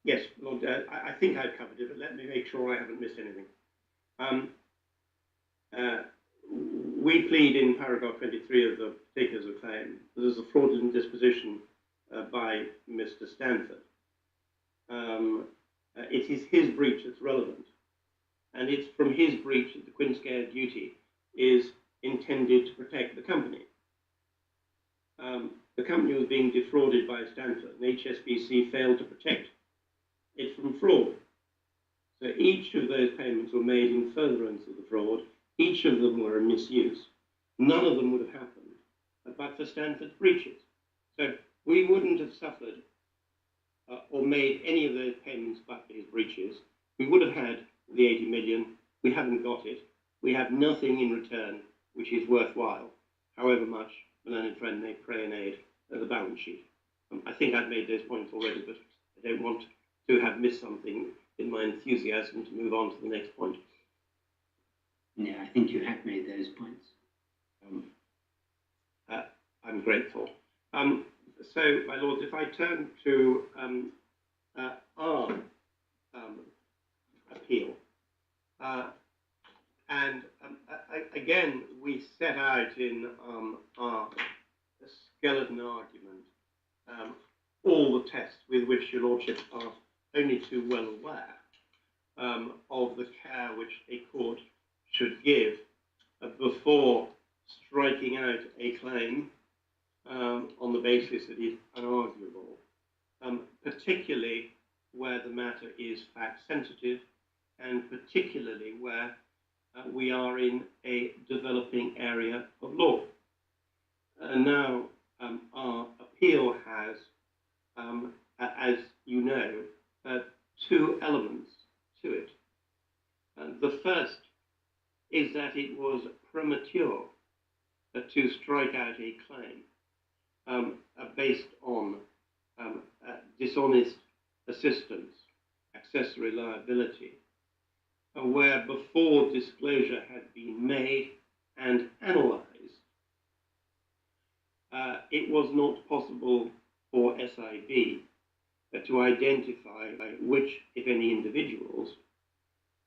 Yes, Lord, I think I've covered it, but let me make sure I haven't missed anything. We plead in paragraph 23 of the particulars of claim that there's a fraudulent disposition by Mr. Stanford. It is his breach that's relevant, and it's from his breach that the quin-scale duty is intended to protect the company. The company was being defrauded by Stanford, and HSBC failed to protect it from fraud. So each of those payments were made in furtherance of the fraud. Each of them were a misuse. None of them would have happened but for Stanford's breaches. So we wouldn't have suffered or made any of those payments but for his breaches. We would have had the 80 million. We haven't got it. We have nothing in return which is worthwhile, however much the learned friend may pray and aid the balance sheet. I think I've made those points already, but I don't want to have missed something in my enthusiasm to move on to the next point. Yeah, I think you have made those points. I'm grateful. So, my lords, if I turn to our appeal, and again, we set out in our skeleton argument all the tests with which your lordships are only too well aware of the care which a court should give before striking out a claim on the basis that is unarguable, particularly where the matter is fact sensitive, and particularly where we are in a developing area of law. Now, our appeal has, as you know, two elements to it. The first is that it was premature to strike out a claim based on dishonest assistance, accessory liability, where before disclosure had been made and analysed, it was not possible for SIB to identify which, if any, individuals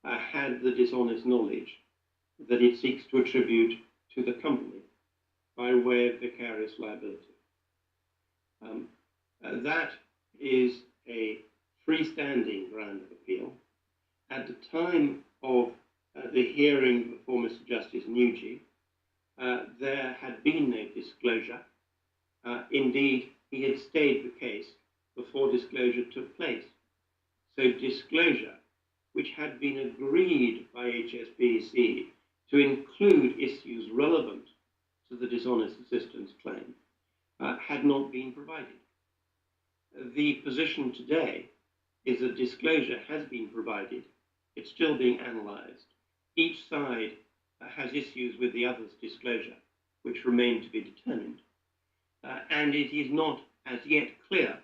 had the dishonest knowledge that it seeks to attribute to the company by way of vicarious liability. That is a freestanding ground of appeal. At the time of the hearing before Mr. Justice Nugee, there had been no disclosure. Indeed, he had stayed the case before disclosure took place. So disclosure, which had been agreed by HSBC to include issues relevant to the dishonest assistance claim, had not been provided. The position today is that disclosure has been provided. It's still being analysed. Each side has issues with the other's disclosure, which remain to be determined. And it is not as yet clear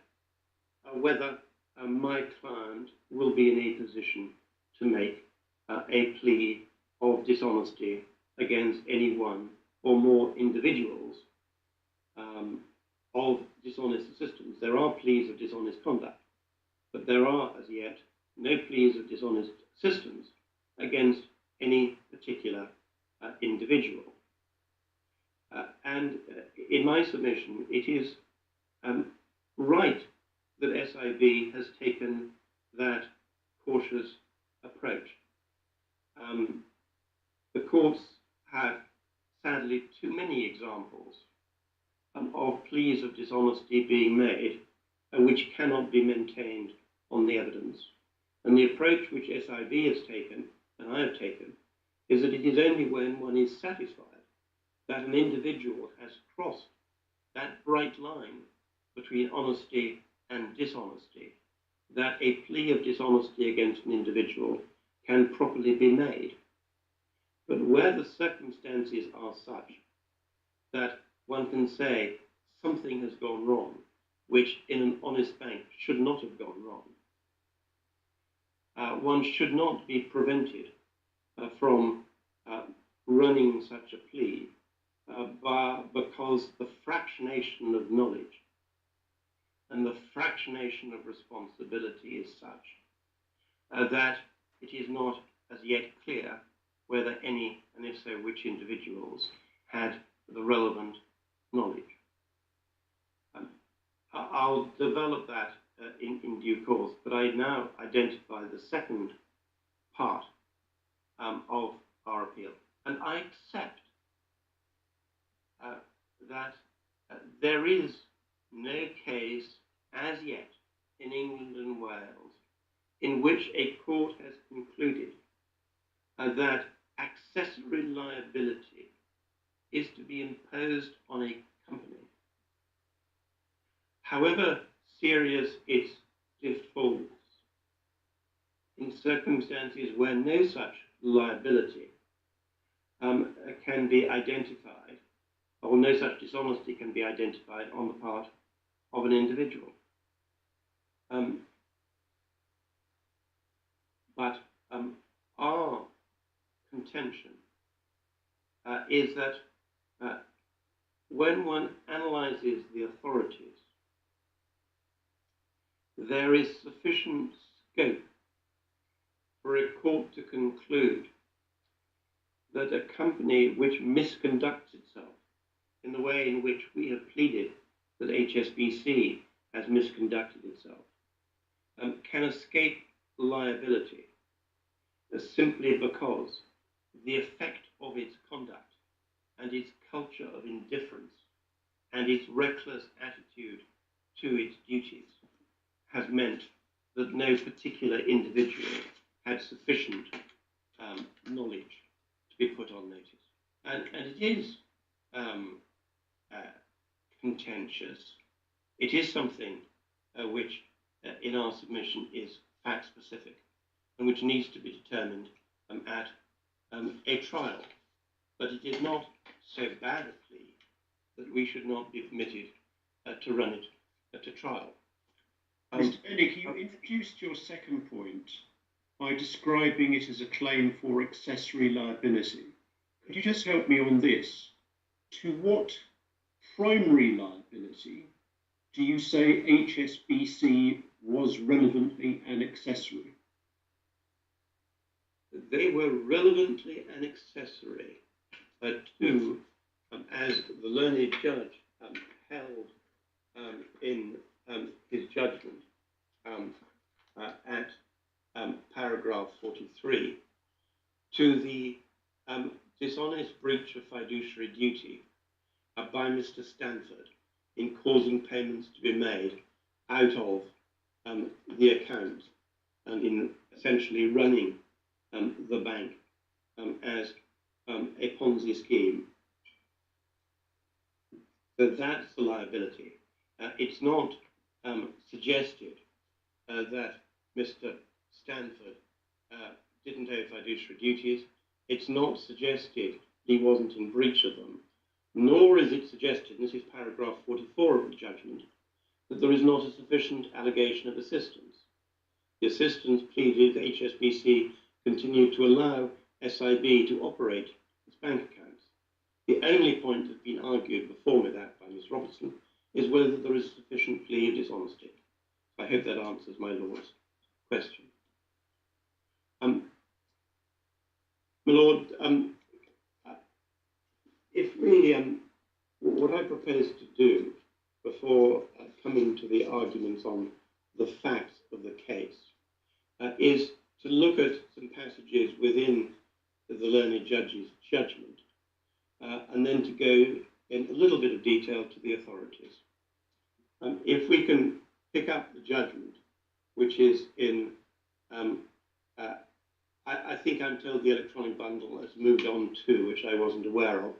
whether my client will be in a position to make a plea of dishonesty against any one or more individuals of dishonest assistance. There are pleas of dishonest conduct, but there are as yet no pleas of dishonest assistance against any particular individual. And in my submission, it is right that SIB has taken that cautious approach. The courts have sadly too many examples of pleas of dishonesty being made which cannot be maintained on the evidence. And the approach which SIB has taken, and I have taken, is that it is only when one is satisfied that an individual has crossed that bright line between honesty and dishonesty that a plea of dishonesty against an individual can properly be made. But where the circumstances are such that one can say something has gone wrong, which in an honest bank should not have gone wrong, one should not be prevented from running such a plea because the fractionation of knowledge and the fractionation of responsibility is such that it is not as yet clear whether any, and if so, which individuals had the relevant knowledge. I'll develop that in due course, but I now identify the second part of our appeal. And I accept that there is no case as yet in England and Wales in which a court has concluded that accessory liability is to be imposed on a company, however serious its defaults, in circumstances where no such liability can be identified, or no such dishonesty can be identified on the part of an individual. But our contention is that when one analyzes the authorities, there is sufficient scope for a court to conclude that a company which misconducts itself in the way in which we have pleaded that HSBC has misconducted itself can escape liability simply because the effect of its conduct and its culture of indifference and its reckless attitude to its duties has meant that no particular individual had sufficient knowledge to be put on notice. And it is contentious. It is something which in our submission is fact-specific and which needs to be determined at a trial. But it is not so bad a plea that we should not be permitted to run it to trial. Mr. Fenwick, you introduced your second point by describing it as a claim for accessory liability. Could you just help me on this? To what primary liability do you say HSBC was relevantly an accessory? They were relevantly an accessory to, as the learned judge held in his judgment at paragraph 43, to the dishonest breach of fiduciary duty by Mr. Stanford in causing payments to be made out of the account and in essentially running the bank as a Ponzi scheme. So that's the liability. It's not suggested that Mr. Stanford didn't owe fiduciary duties. It's not suggested he wasn't in breach of them, nor is it suggested, and this is paragraph 44 of the judgment, that there is not a sufficient allegation of assistance. The assistance pleaded that HSBC continued to allow SIB to operate its bank accounts. The only point that's been argued before me that by Ms. Robertson is whether there is a sufficient plea of dishonesty. I hope that answers my Lord's question. My Lord, if we, what I propose to do before coming to the arguments on the facts of the case is to look at some passages within the learned judge's judgment and then to go in a little bit of detail to the authorities. If we can pick up the judgment, which is in, I think I'm told the electronic bundle has moved on to, which I wasn't aware of.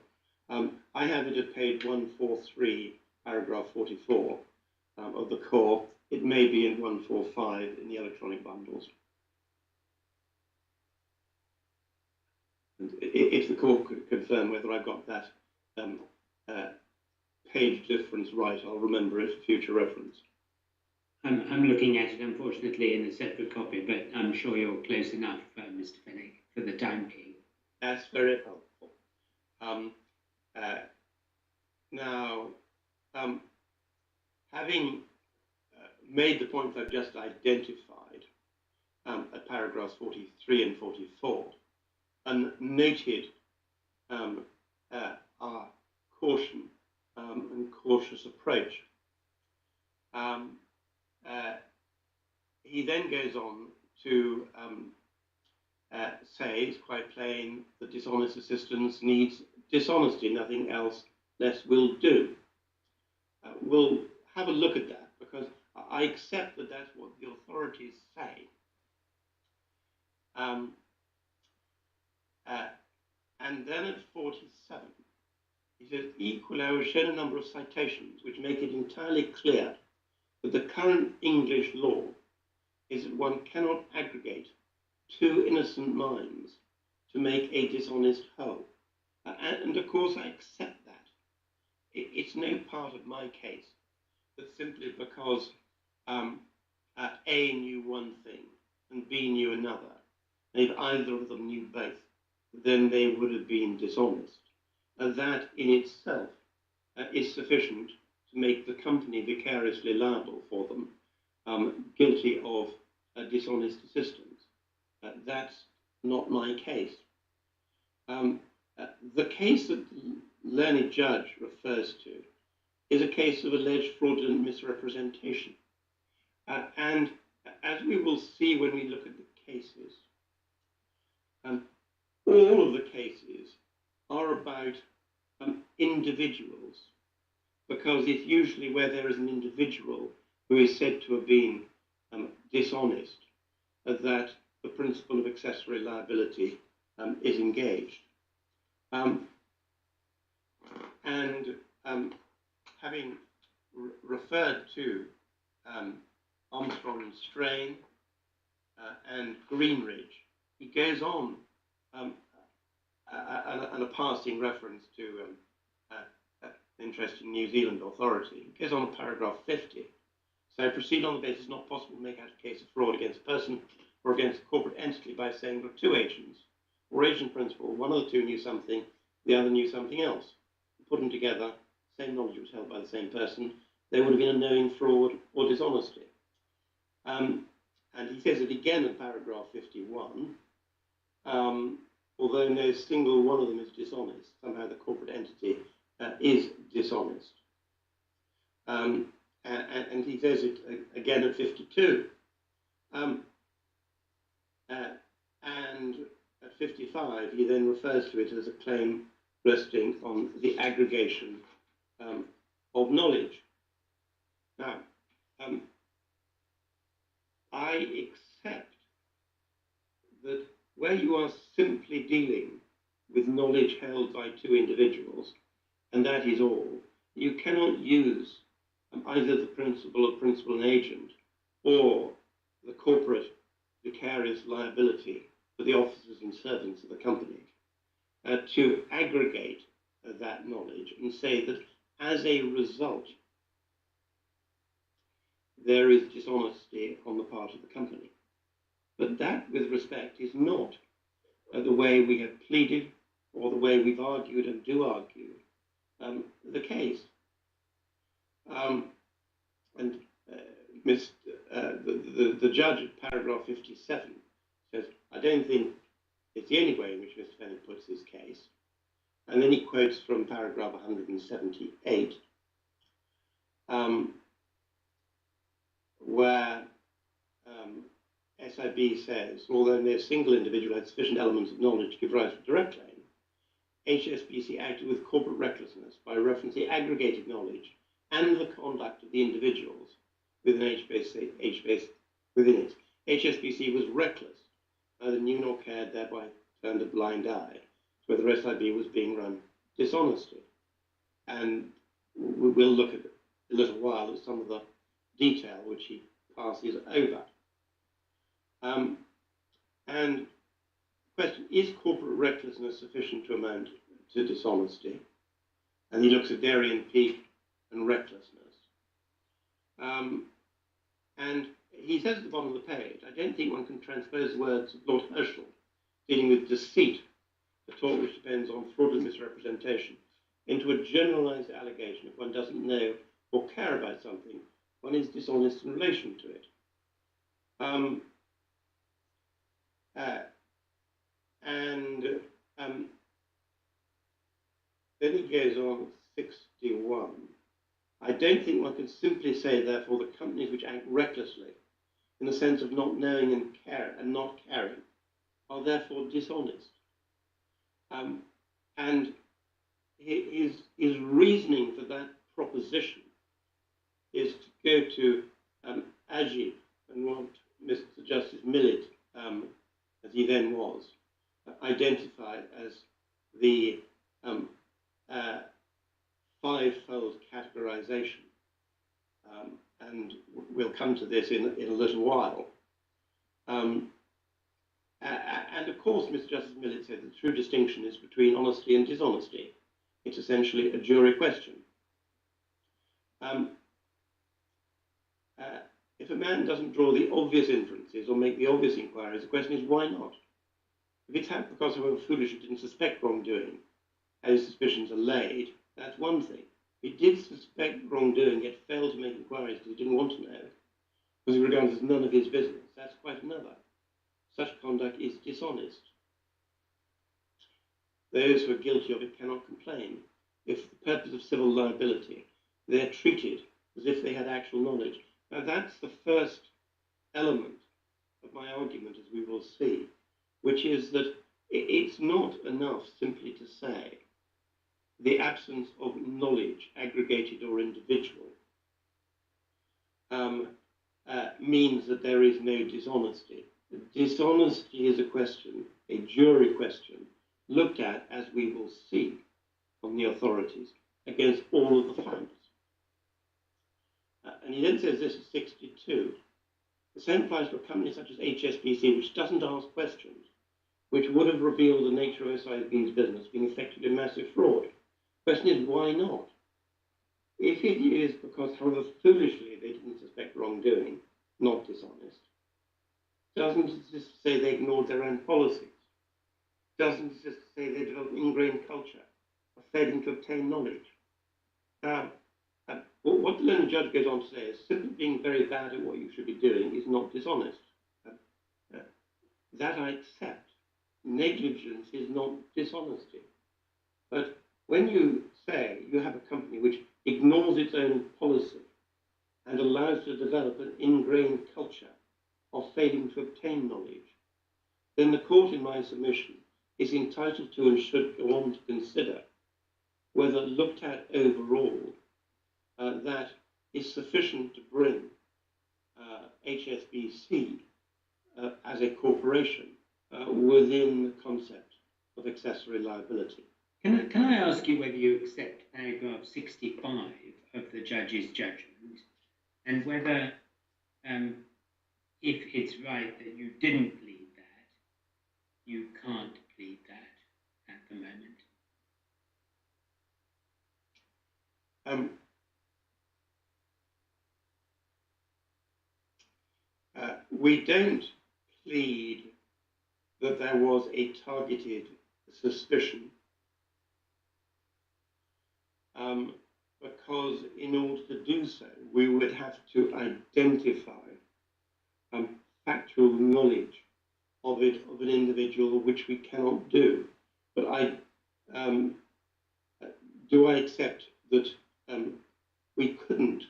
I have it at page 143, paragraph 44 of the core. It may be in 145 in the electronic bundles. And if the court could confirm whether I've got that page difference right, I'll remember it for future reference. I'm looking at it, unfortunately, in a separate copy, but I'm sure you're close enough, Mr. Fenwick, for the time being. That's very helpful. Now, having made the points I've just identified at paragraphs 43 and 44, and noted our caution and cautious approach, he then goes on to say, it's quite plain, that dishonest assistance needs dishonesty, nothing else less will do. We'll have a look at that, because I accept that that's what the authorities say. And then at 47, he says, equally, I was shown a number of citations which make it entirely clear that the current English law is that one cannot aggregate two innocent minds to make a dishonest whole. And of course, I accept that. It's no part of my case that simply because A knew one thing and B knew another, and if either of them knew both, then they would have been dishonest. And that in itself is sufficient to make the company vicariously liable for them, guilty of dishonest assistance. That's not my case. The case that the learned judge refers to is a case of alleged fraudulent misrepresentation. And as we will see when we look at the cases, all of the cases are about individuals, because it's usually where there is an individual who is said to have been dishonest that the principle of accessory liability is engaged. Having referred to Armstrong and Strain and Greenridge, he goes on and a passing reference to an interesting New Zealand authority. He goes on to paragraph 50. So proceed on the basis it's not possible to make out a case of fraud against a person or against a corporate entity by saying there are two agents or agent principal, one of the two knew something, the other knew something else. Put them together, same knowledge was held by the same person, there would have been a knowing fraud or dishonesty. And he says it again in paragraph 51, although no single one of them is dishonest, somehow the corporate entity is dishonest. And he says it again at 52. And at at 55, he then refers to it as a claim resting on the aggregation of knowledge. Now, I accept that where you are simply dealing with knowledge held by two individuals, and that is all, you cannot use either the principal or principal and agent or the corporate vicarious liability for the officers and servants of the company to aggregate that knowledge and say that as a result there is dishonesty on the part of the company. But that, with respect, is not the way we have pleaded or the way we've argued and do argue the case. The judge at paragraph 57 says, I don't think it's the only way in which Mr. Fenwick puts his case. And then he quotes from paragraph 178, where SIB says, although no single individual had sufficient elements of knowledge to give rise to a direct claim, HSBC acted with corporate recklessness by reference to aggregated knowledge and the conduct of the individuals within within it. HSBC was reckless, neither knew nor cared, thereby turned a blind eye to whether SIB was being run dishonestly. And we'll look at a little while at some of the detail which he passes over. And the question, is corporate recklessness sufficient to amount to dishonesty? And he looks at Darien Peak and recklessness. And he says at the bottom of the page, I don't think one can transpose the words of Lord Herschel dealing with deceit, a talk which depends on fraudulent misrepresentation, into a generalized allegation. If one doesn't know or care about something, one is dishonest in relation to it. Then he goes on 61. I don't think one can simply say, therefore, that companies which act recklessly, in the sense of not knowing and care and not caring, are therefore dishonest. And his reasoning for that proposition is to go to Ajib and what Mr. Justice Millett, as he then was, identified as the five-fold categorization. And we'll come to this in a little while. And of course, Mr. Justice Millett said the true distinction is between honesty and dishonesty. It's essentially a jury question. If a man doesn't draw the obvious inferences or make the obvious inquiries, the question is, why not? If it's happened because someone foolish who didn't suspect wrongdoing, and his suspicions are laid, that's one thing. If he did suspect wrongdoing, yet failed to make inquiries because he didn't want to know, because he regards as none of his business, that's quite another. Such conduct is dishonest. Those who are guilty of it cannot complain. If for the purpose of civil liability, they're treated as if they had actual knowledge. Now that's the first element of my argument, as we will see, which is that it's not enough simply to say the absence of knowledge, aggregated or individual, means that there is no dishonesty. Dishonesty is a question, a jury question, looked at, as we will see from the authorities, against all of the facts. And he then says this at 62. The same applies to a company such as HSBC, which doesn't ask questions, which would have revealed the nature of SIB's business being effectively massive fraud. The question is, why not? If it is because, however foolishly, they didn't suspect wrongdoing, not dishonest, doesn't it just say they ignored their own policies? Doesn't it just say they developed an ingrained culture of failing to obtain knowledge? What the learned judge goes on to say is simply being very bad at what you should be doing is not dishonest. That I accept. Negligence is not dishonesty. But when you say you have a company which ignores its own policy and allows to develop an ingrained culture of failing to obtain knowledge, then the court, in my submission, is entitled to and should go on to consider whether, looked at overall, that is sufficient to bring HSBC as a corporation within the concept of accessory liability. Can I ask you whether you accept paragraph 65 of the judge's judgment, and whether, if it's right that you didn't plead that, you can't plead that at the moment? We don't plead that there was a targeted suspicion, because in order to do so, we would have to identify factual knowledge of an individual, which we cannot do. But do I accept that we couldn't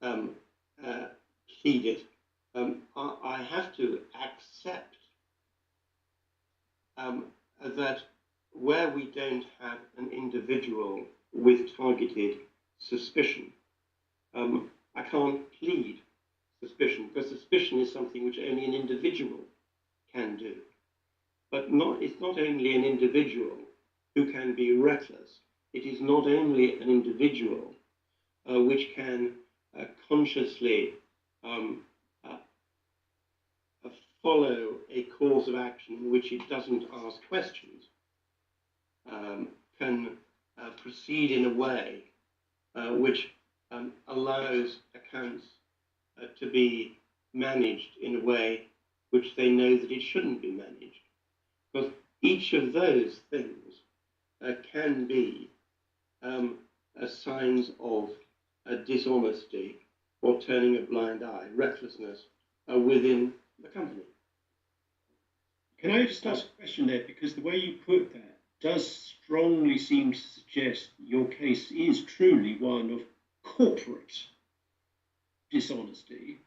plead it? I have to accept that where we don't have an individual with targeted suspicion, I can't plead suspicion, because suspicion is something which only an individual can do. But it's not only an individual who can be reckless, it is not only an individual which can consciously follow a course of action in which it doesn't ask questions, can proceed in a way which allows accounts to be managed in a way which they know that it shouldn't be managed. Because each of those things can be signs of dishonesty or turning a blind eye, recklessness within the company. Can I just ask a question there? Because the way you put that does strongly seem to suggest your case is truly one of corporate dishonesty,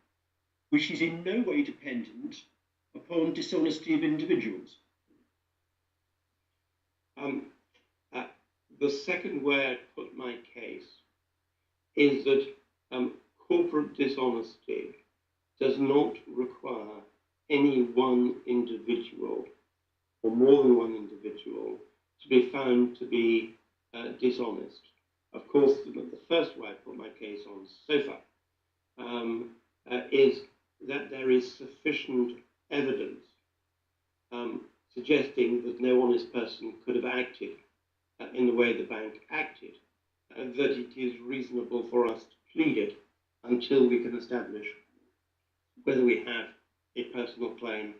which is in no way dependent upon dishonesty of individuals. The second way I put my case is that corporate dishonesty does not require any one individual or more than one individual to be found to be dishonest. Of course, the first way I put my case on so far is that there is sufficient evidence suggesting that no honest person could have acted in the way the bank acted, that it is reasonable for us to plead it until we can establish whether we have a personal claim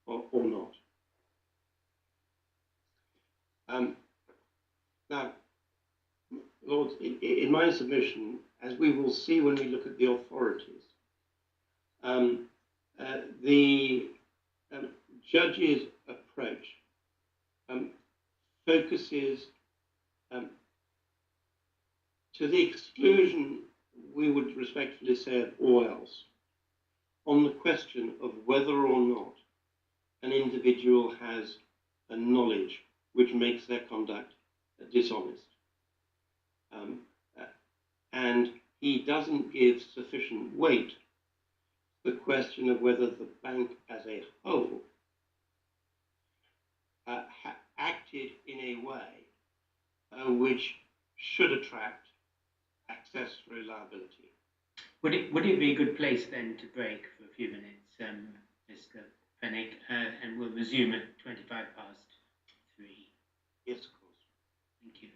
or not. Now, Lords, in my submission, as we will see when we look at the authorities, the judge's approach focuses to the exclusion, we would respectfully say, of all else, on the question of whether or not an individual has a knowledge which makes their conduct dishonest. And he doesn't give sufficient weight to the question of whether the bank as a whole acted in a way which should attract accessory liability. Would it be a good place then to break for a few minutes, Mr. Fenwick, and we'll resume at 25 past 3. Yes, of course. Thank you.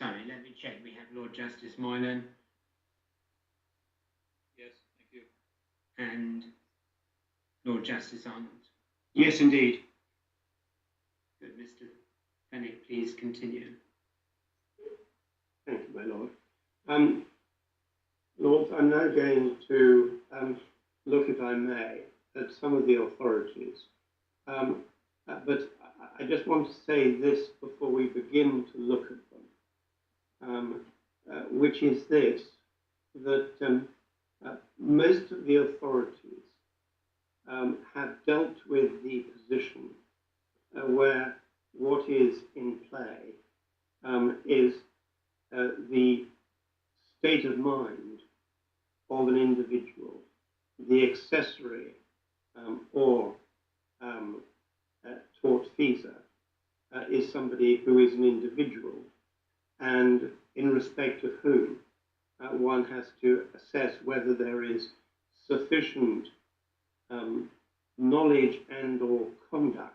Sorry, let me check. We have Lord Justice Moylan Yes, thank you. and Lord Justice Arnold. Yes, indeed. Good, Mr. Fenwick, please continue. Thank you, my lord. Lords, I'm now going to look, if I may, at some of the authorities. But I just want to say this before we begin to look at them, which is this, that most of the authorities have dealt with the position where what is in play is the state of mind of an individual. The accessory or tortfeasor is somebody who is an individual, and in respect of whom one has to assess whether there is sufficient knowledge and or conduct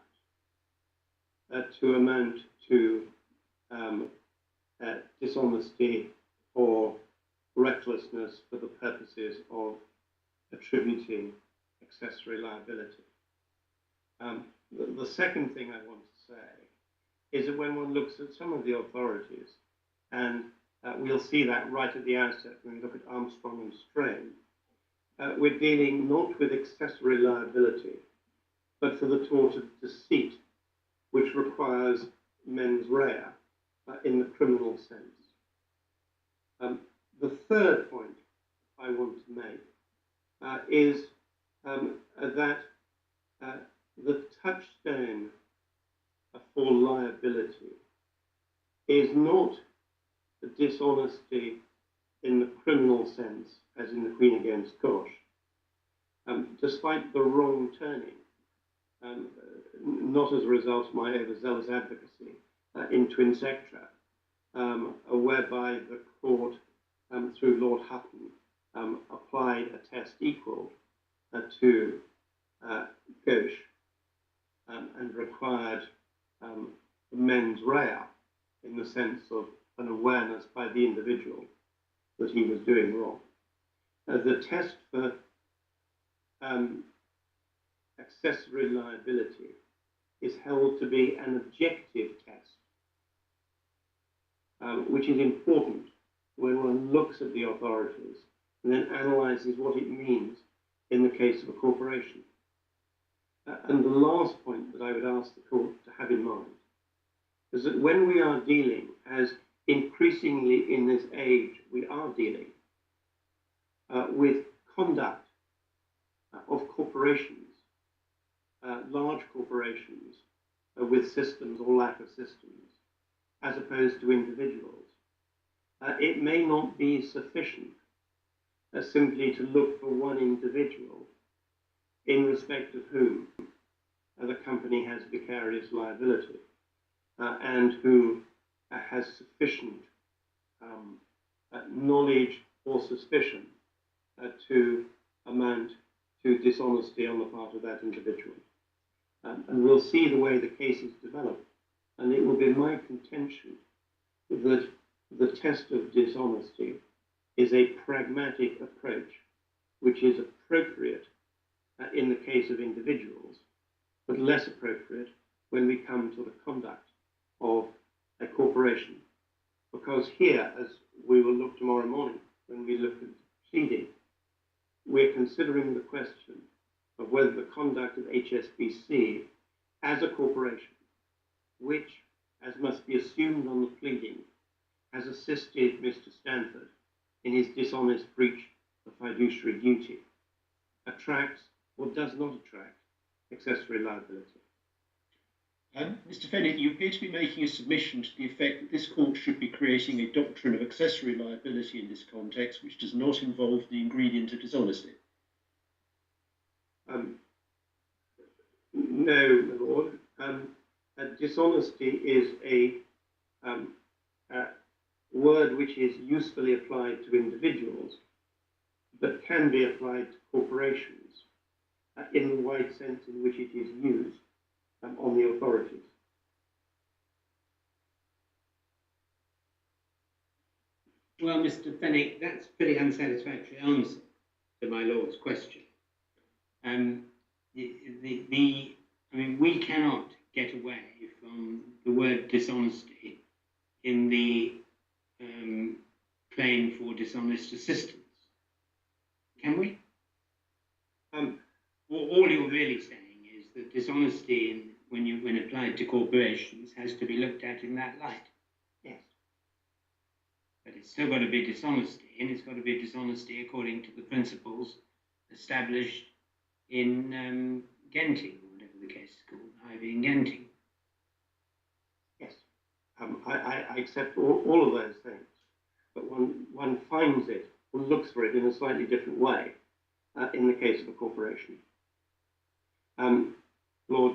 to amount to dishonesty or recklessness for the purposes of attributing accessory liability. The second thing I want to say is that when one looks at some of the authorities, and we'll see that right at the outset when we look at Armstrong and Strain, we're dealing not with accessory liability, but for the tort of deceit, which requires mens rea in the criminal sense. The third point I want to make is that the touchstone for liability is not the dishonesty in the criminal sense, as in the Queen against Gosh, despite the wrong turning, not as a result of my overzealous advocacy in Twin Sectra, whereby the court, through Lord Hutton, applied a test equal to Gauche and required mens rea in the sense of an awareness by the individual that he was doing wrong. The test for accessory liability is held to be an objective test, which is important when one looks at the authorities and then analyzes what it means in the case of a corporation. And the last point that I would ask the court to have in mind is that when we are dealing, as increasingly in this age we are dealing, with conduct of corporations, large corporations with systems or lack of systems, as opposed to individuals, it may not be sufficient simply to look for one individual in respect of whom the company has vicarious liability and who has sufficient knowledge or suspicion to amount to dishonesty on the part of that individual. And we'll see the way the cases develop, and it will be my contention that the test of dishonesty is a pragmatic approach, which is appropriate in the case of individuals, but less appropriate when we come to the conduct of a corporation. Because here, as we will look tomorrow morning when we look at pleading, we're considering the question of whether the conduct of HSBC as a corporation, which, as must be assumed on the pleading, has assisted Mr. Stanford in his dishonest breach of fiduciary duty, attracts or does not attract accessory liability. Mr. Fenwick, you appear to be making a submission to the effect that this court should be creating a doctrine of accessory liability in this context, which does not involve the ingredient of dishonesty. No, my lord. Dishonesty is a word which is usefully applied to individuals, but can be applied to corporations in the wide sense in which it is used on the authorities. Well, Mr. Fenwick, that's a pretty unsatisfactory answer to my Lord's question. I mean, we cannot get away from the word dishonesty in the claim for dishonest assistance. Can we? All you're really saying is that dishonesty, when applied to corporations, has to be looked at in that light. Yes. But it's still got to be dishonesty, and it's got to be dishonesty according to the principles established in Genting, or whatever the case is called, Ivy and Genting. Yes. I accept all of those things, but one finds it, one looks for it in a slightly different way in the case of a corporation. Lord,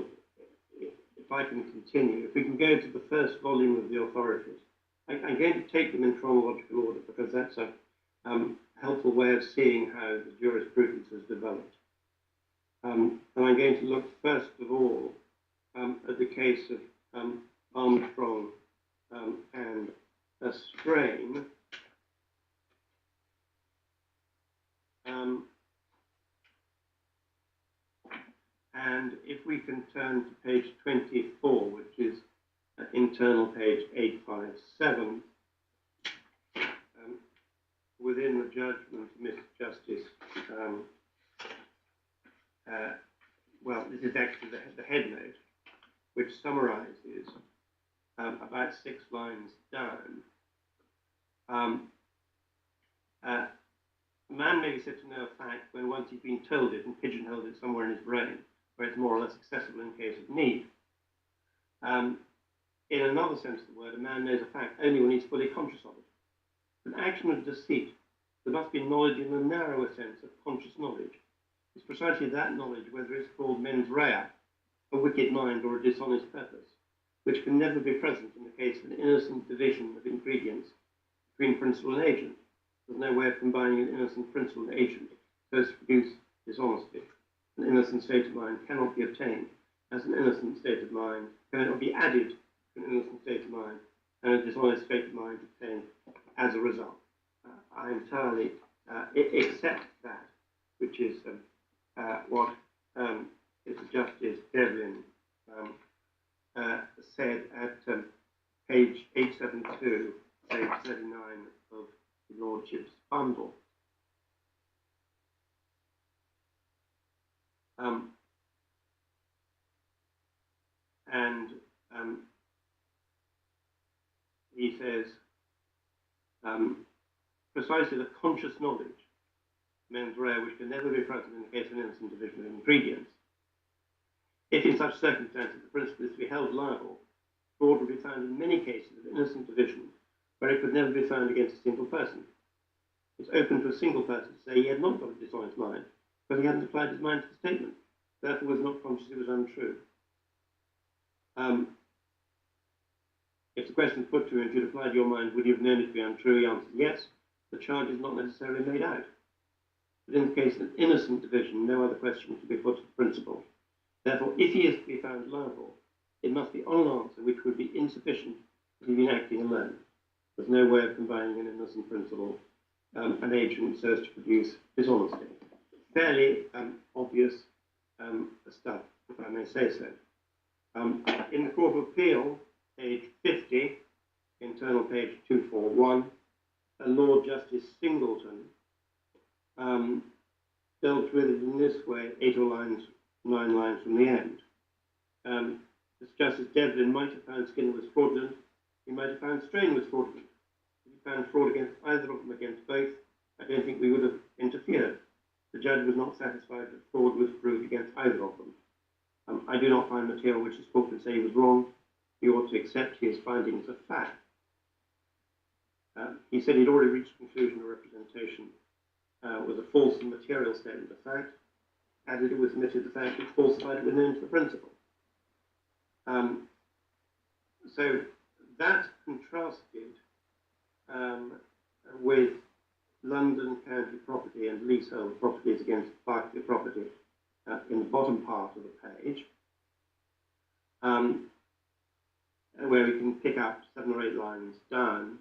if I can continue, if we can go to the first volume of the authorities, I'm going to take them in chronological order because that's a helpful way of seeing how the jurisprudence has developed. And I'm going to look first of all at the case of Armstrong and Strain. And if we can turn to page 24, which is internal page 857, within the judgment, Mr. Justice, well, this is actually the head note, which summarizes about 6 lines down. A man may be said to know a fact when once he's been told it and pigeonholed it somewhere in his brain, where it's more or less accessible in case of need. In another sense of the word, a man knows a fact only when he's fully conscious of it. An action of deceit, there must be knowledge in the narrower sense of conscious knowledge. It's precisely that knowledge, whether it's called mens rea, a wicked mind or a dishonest purpose, which can never be present in the case of an innocent division of ingredients between principal and agent. There's no way of combining an innocent principal and agent so as to produce dishonesty. An innocent state of mind cannot be obtained as an innocent state of mind, cannot be added to an innocent state of mind, and a dishonest state of mind obtained as a result. I entirely accept that, which is what Mr. Justice Devlin said at page 872, page 39 of the Lordship's bundle. He says, precisely the conscious knowledge, mens rea, which can never be present in the case of an innocent division of ingredients. If in such circumstances the principal is to be held liable, fraud will be found in many cases of innocent division where it could never be found against a single person. It's open to a single person to say he had not got a dishonest mind, but he hadn't applied his mind to the statement, therefore was not conscious it was untrue. If the question is put to him, if you'd applied your mind, would you have known it to be untrue? He answers yes. The charge is not necessarily made out. But in the case of an innocent division, no other question can be put to the principal. Therefore, if he is to be found liable, it must be on an answer which would be insufficient if he'd been acting alone. There's no way of combining an innocent principal and agent so as to produce dishonesty. Fairly obvious stuff, if I may say so. In the Court of Appeal, page 50, internal page 241, Lord Justice Singleton dealt with it in this way, 9 lines from the end. Justice Devlin might have found Skinner was fraudulent, he might have found Strain was fraudulent. If he found fraud against either of them, against both, I don't think we would have interfered. The judge was not satisfied that fraud was proved against either of them. I do not find material which this court can say he was wrong. He ought to accept his findings of fact. He said he'd already reached a conclusion of representation was a false and material statement of fact, added it was admitted the fact which falsified it was known to the principal. So that contrasted with London County property and leasehold properties against Berkeley property in the bottom part of the page, where we can pick up 7 or 8 lines down.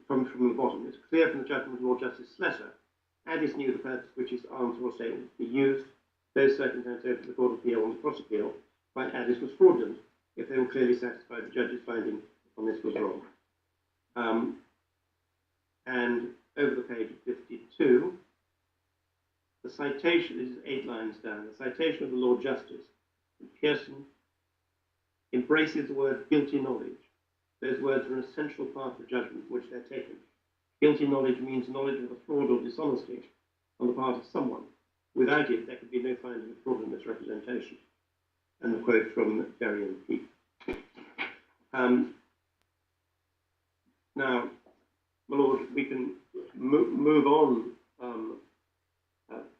from the bottom, it's clear from the judgment of Lord Justice Slessor, Addis knew the purpose which his answer or statement to be used. Those circumstances open to the Court of Appeal on the cross appeal by Addis was fraudulent if they were clearly satisfied the judge's finding on this was wrong. And over the page 52, the citation, this is 8 lines down, the citation of the Lord Justice, Pearson, embraces the word guilty knowledge. Those words are an essential part of the judgment from which they're taken. Guilty knowledge means knowledge of a fraud or dishonesty on the part of someone. Without it, there could be no finding of fraud and misrepresentation. And the quote from Jerry and Pete. Now, my Lord, we can move on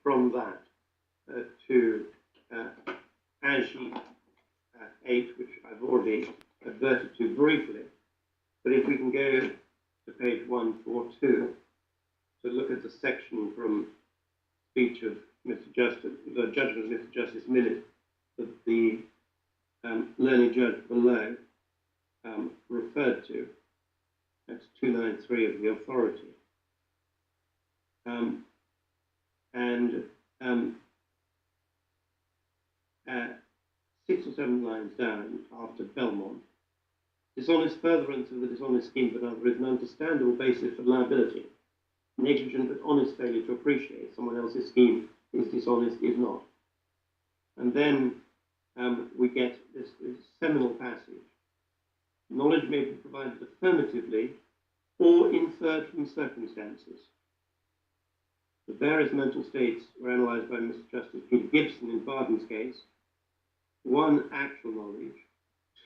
from that to ASHI 8, which I've already adverted to briefly. But if we can go to page 142 to look at the section from speech of Mr. Justice, the judgment of Mr. Justice Millett, that the learned judge below referred to. That's 293 of the authority. And 6 or 7 lines down after Belmont, dishonest furtherance of the dishonest scheme of another is an understandable basis for liability. Negligent but honest failure to appreciate someone else's scheme is dishonest, is not. And then we get this seminal passage. Knowledge may be provided affirmatively or inferred from circumstances. The various mental states were analysed by Mr. Justice Peter Gibson in Barden's case. 1, actual knowledge.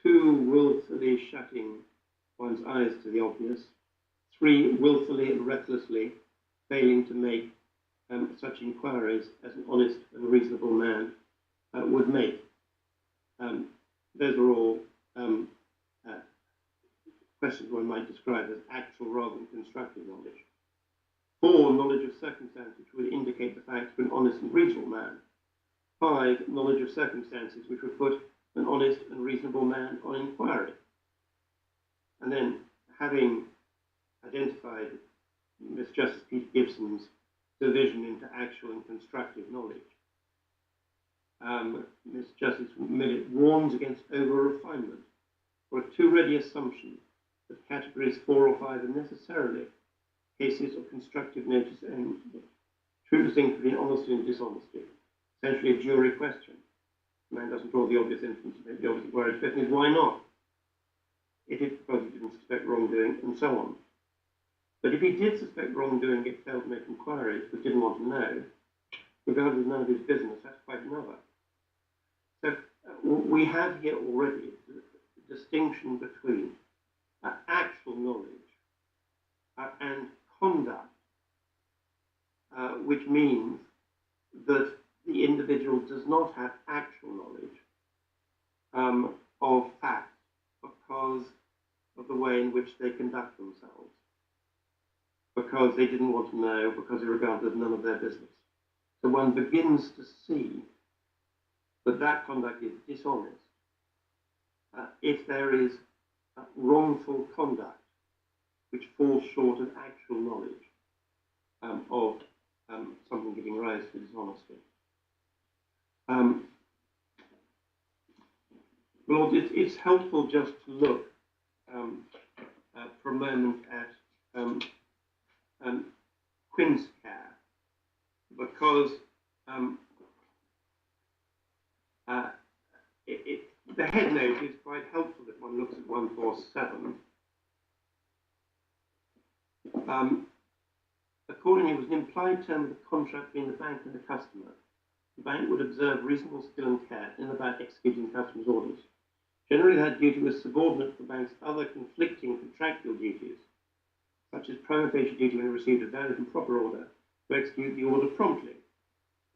2, willfully shutting one's eyes to the obvious. 3, willfully and recklessly failing to make such inquiries as an honest and reasonable man would make. Those are all questions one might describe as actual rather than constructive knowledge. 4, knowledge of circumstances which would indicate the facts for an honest and reasonable man. 5, knowledge of circumstances which would put an honest and reasonable man on inquiry. And then, having identified Mr. Justice Peter Gibson's division into actual and constructive knowledge, Mr. Justice Millett warns against over-refinement or a too ready assumption that categories 4 or 5 are necessarily cases of constructive notice and true distinction between honesty and dishonesty. Essentially a jury question. The man doesn't draw the obvious inference, the obvious inquiry. The question is, why not? If it's because he didn't suspect wrongdoing, and so on. But if he did suspect wrongdoing, yet failed to make inquiries, but didn't want to know, regarded as none of his business, that's quite another. So we have here already the distinction between actual knowledge and conduct, which means that the individual does not have actual knowledge of facts because of the way in which they conduct themselves, because they didn't want to know, because they regarded as none of their business. So one begins to see that that conduct is dishonest if there is wrongful conduct which falls short of actual knowledge of something giving rise to dishonesty. Well, it's helpful just to look for a moment at Quinn's care, because the head note is quite helpful if one looks at 147. Accordingly, it was an implied term of the contract between the bank and the customer. The bank would observe reasonable skill and care in about executing the customer's orders. Generally, that duty was subordinate to the bank's other conflicting contractual duties, such as prima facie duty when it received a valid and proper order to execute the order promptly,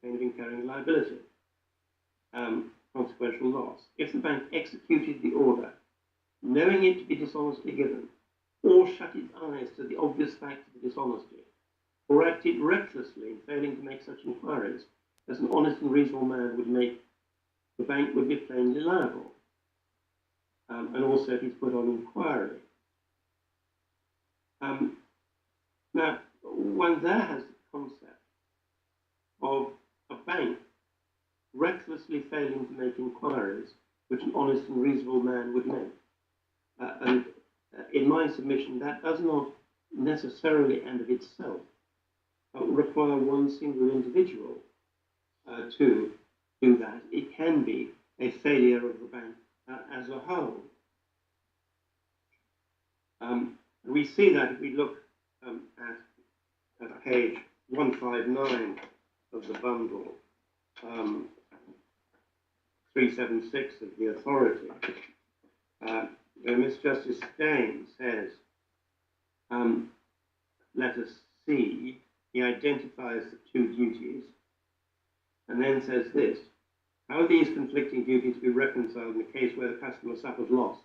pain of incurring liability, consequential loss. If the bank executed the order, knowing it to be dishonestly given, or shut its eyes to the obvious fact of the dishonesty, or acted recklessly in failing to make such inquiries as an honest and reasonable man would make, the bank would be plainly liable. And also if he's put on inquiry. Now, one there has the concept of a bank recklessly failing to make inquiries which an honest and reasonable man would make. And in my submission, that does not necessarily and of itself require one single individual to do that. It can be a failure of the bank as a whole. We see that if we look at page 159 of the bundle, 376 of the authority, where Miss Justice Stein says, let us see, he identifies the two duties, and then says this: how are these conflicting duties to be reconciled in a case where the customer suffers loss?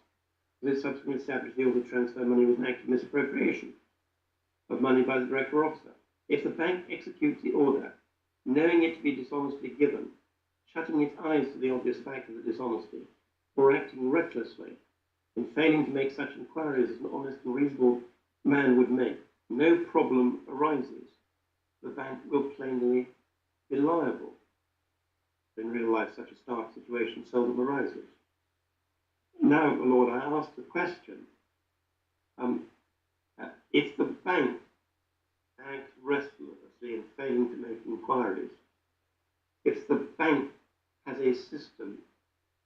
Does it subsequently establish the order to transfer money with an act of misappropriation of money by the director or officer? If the bank executes the order, knowing it to be dishonestly given, shutting its eyes to the obvious fact of the dishonesty, or acting recklessly, and failing to make such inquiries as an honest and reasonable man would make, no problem arises. The bank will plainly be liable. In real life, such a stark situation seldom arises. Now, my Lord, I ask the question, if the bank acts restlessly in failing to make inquiries, if the bank has a system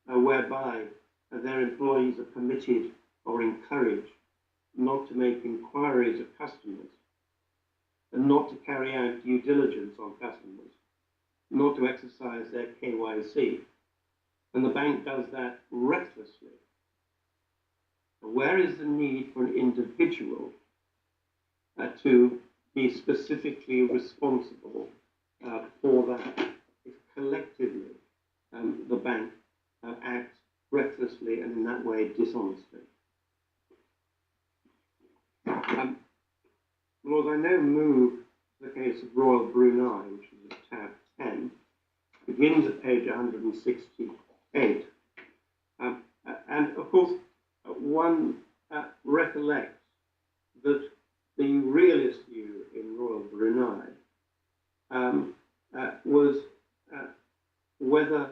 whereby their employees are permitted or encouraged not to make inquiries of customers, and not to carry out due diligence on customers, not to exercise their KYC, and the bank does that recklessly, where is the need for an individual to be specifically responsible for that if collectively the bank acts recklessly and in that way dishonestly? Lord, I now move to the case of Royal Brunei, which is at tab 10, begins at page 168. And of course, one recollects that the realist view in Royal Brunei was whether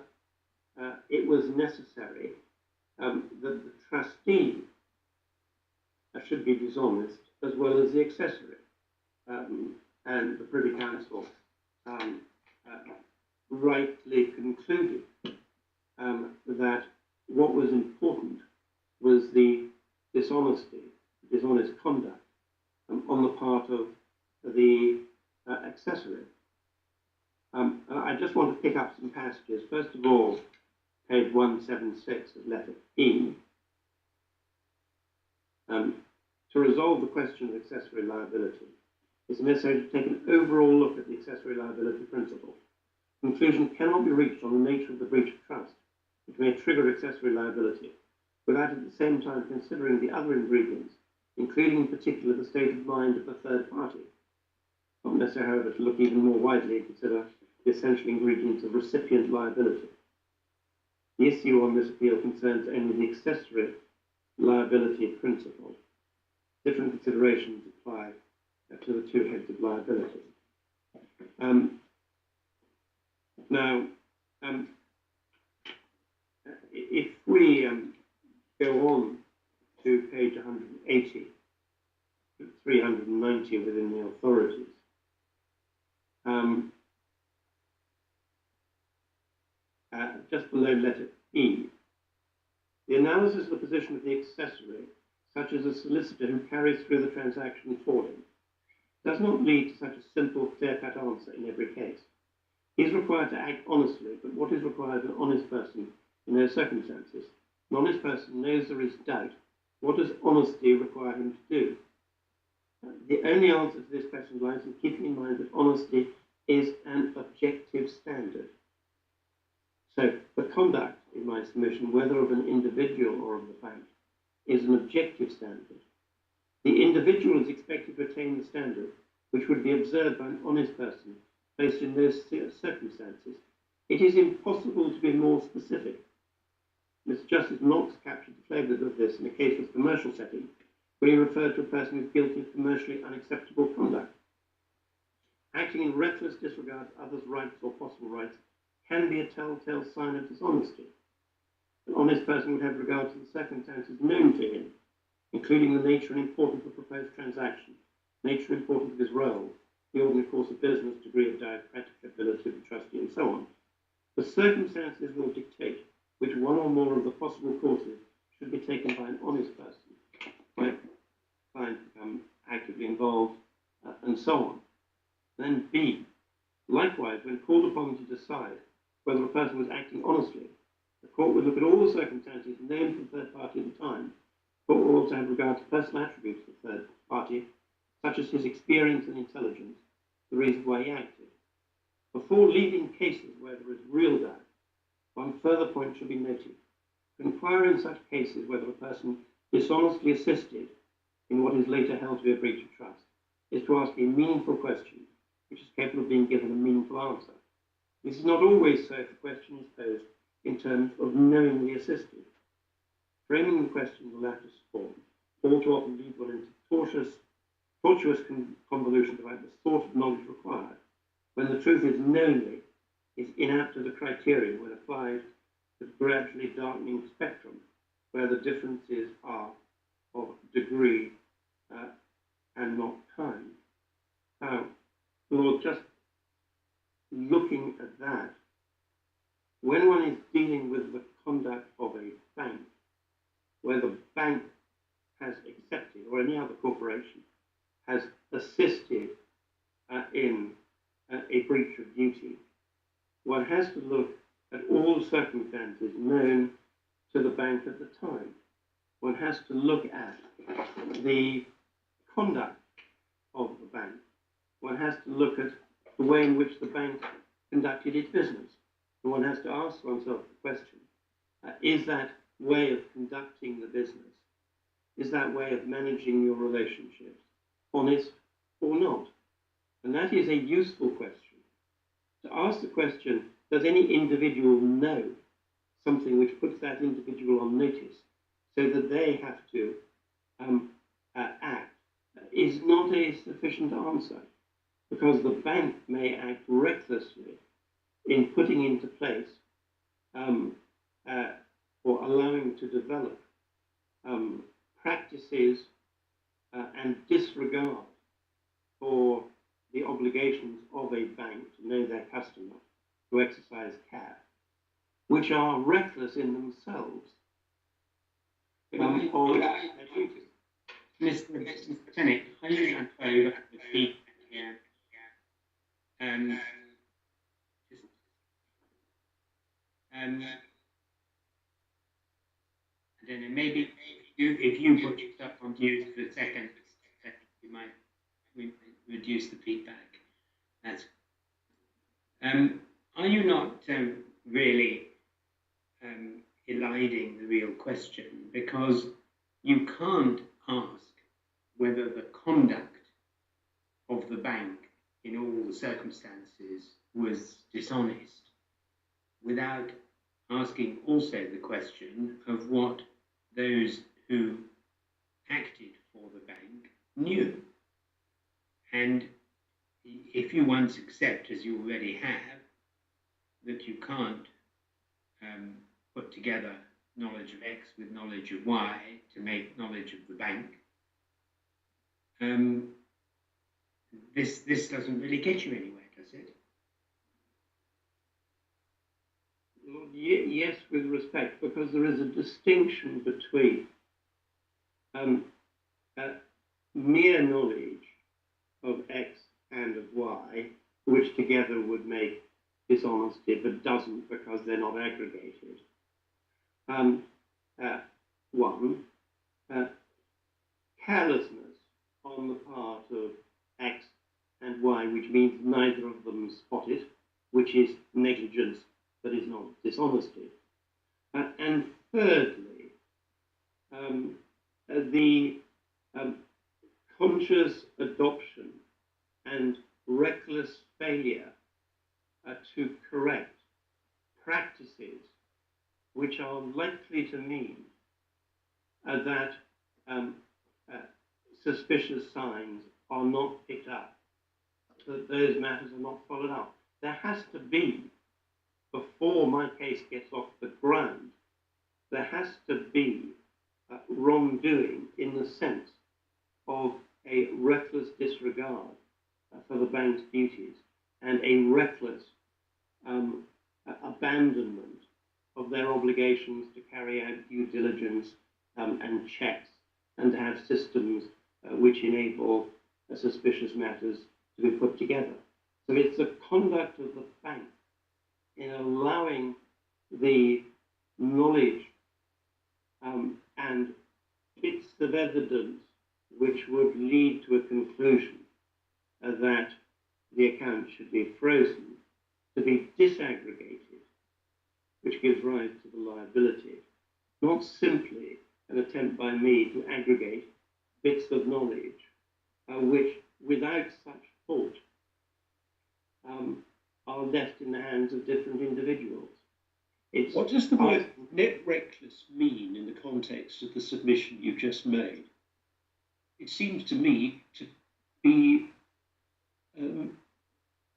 it was necessary that the trustee should be dishonest as well as the accessory. And the Privy Council rightly concluded that what was important was the dishonest conduct on the part of the accessory. I just want to pick up some passages. First of all, page 176 of letter E. To resolve the question of accessory liability, it's necessary to take an overall look at the accessory liability principle. Conclusion cannot be reached on the nature of the breach of trust, which may trigger accessory liability, without at the same time considering the other ingredients, including in particular the state of mind of the third party. Not necessary, however, to look even more widely and consider the essential ingredients of recipient liability. The issue on this appeal concerns only the accessory liability principle. Different considerations apply to the two heads of liability. Now, if we go on to page 180, 390 within the authorities, just below letter E, the analysis of the position of the accessory, such as a solicitor who carries through the transaction for him, does not lead to such a simple, clear-cut answer in every case. He is required to act honestly, but what is required of an honest person in those circumstances? An honest person knows there is doubt. What does honesty require him to do? The only answer to this question lies in keeping in mind that honesty is an objective standard. So the conduct, in my submission, whether of an individual or of the bank, is an objective standard. The individual is expected to attain the standard which would be observed by an honest person placed in those circumstances. It is impossible to be more specific. Mr. Justice Knox captured the flavour of this in a case of commercial setting, when he referred to a person who is guilty of commercially unacceptable conduct. Acting in reckless disregard of others' rights or possible rights can be a telltale sign of dishonesty. An honest person would have regard to the circumstances known to him, including the nature and importance of the proposed transaction, nature and importance of his role, the ordinary course of business, degree of direct practicability of the trustee, and so on. The circumstances will dictate which one or more of the possible courses should be taken by an honest person, when clients become actively involved, and so on. Then B, likewise, when called upon to decide whether a person was acting honestly, the court would look at all the circumstances known to the third party at the time. The court will also have regard to personal attributes of the third party, such as his experience and intelligence, the reasons why he acted. Before leaving cases where there is real doubt, one further point should be noted. To inquire in such cases whether a person dishonestly assisted in what is later held to be a breach of trust is to ask a meaningful question which is capable of being given a meaningful answer. This is not always so if the question is posed in terms of knowingly assisted. Framing the question in the latter form all too often lead one into tortuous convolutions about the sort of knowledge required, when the truth is knowingly is inapt to the criterion when applied to the gradually darkening spectrum, where the differences are of degree and not kind. Now, Lord, just looking at that, when one is dealing with the conduct of a bank, where the bank has accepted, or any other corporation, has assisted in a breach of duty, one has to look at all circumstances known to the bank at the time. One has to look at the conduct of the bank. One has to look at the way in which the bank conducted its business. And one has to ask oneself the question, is that way of conducting the business, is that way of managing your relationships honest or not? And that is a useful question. To ask the question, does any individual know something which puts that individual on notice so that they have to act, is not a sufficient answer, because the bank may act recklessly in putting into place or allowing to develop practices and disregard for the obligations of a bank to know their customer, to exercise care, which are reckless in themselves of their duty. Mr. Fenwick, are you going to go back to the feedback here? I don't know, maybe if you put yourself on mute for a second, you might reduce the feedback. That's, are you not really eliding the real question? Because you can't ask whether the conduct of the bank in all the circumstances was dishonest without asking also the question of what those who acted for the bank knew. And if you once accept, as you already have, that you can't put together knowledge of X with knowledge of Y to make knowledge of the bank, this doesn't really get you anywhere, does it? Lord, yes, with respect, because there is a distinction between mere knowledge of X and of Y, which together would make dishonesty, but doesn't because they're not aggregated. Carelessness on the part of X and Y, which means neither of them spotted, which is negligence but is not dishonesty. And thirdly, the conscious adoption and reckless failure to correct practices which are likely to mean that suspicious signs are not picked up, that those matters are not followed up. There has to be, before my case gets off the ground, there has to be wrongdoing in the sense of a reckless disregard for the bank's duties and a reckless abandonment of their obligations to carry out due diligence and checks and to have systems which enable suspicious matters to be put together. So it's the conduct of the bank in allowing the knowledge and bits of evidence which would lead to a conclusion that the account should be frozen to be disaggregated, which gives rise to the liability, not simply an attempt by me to aggregate bits of knowledge which, without such fault, are left in the hands of different individuals. What does the word net reckless mean in the context of the submission you've just made? It seems to me to be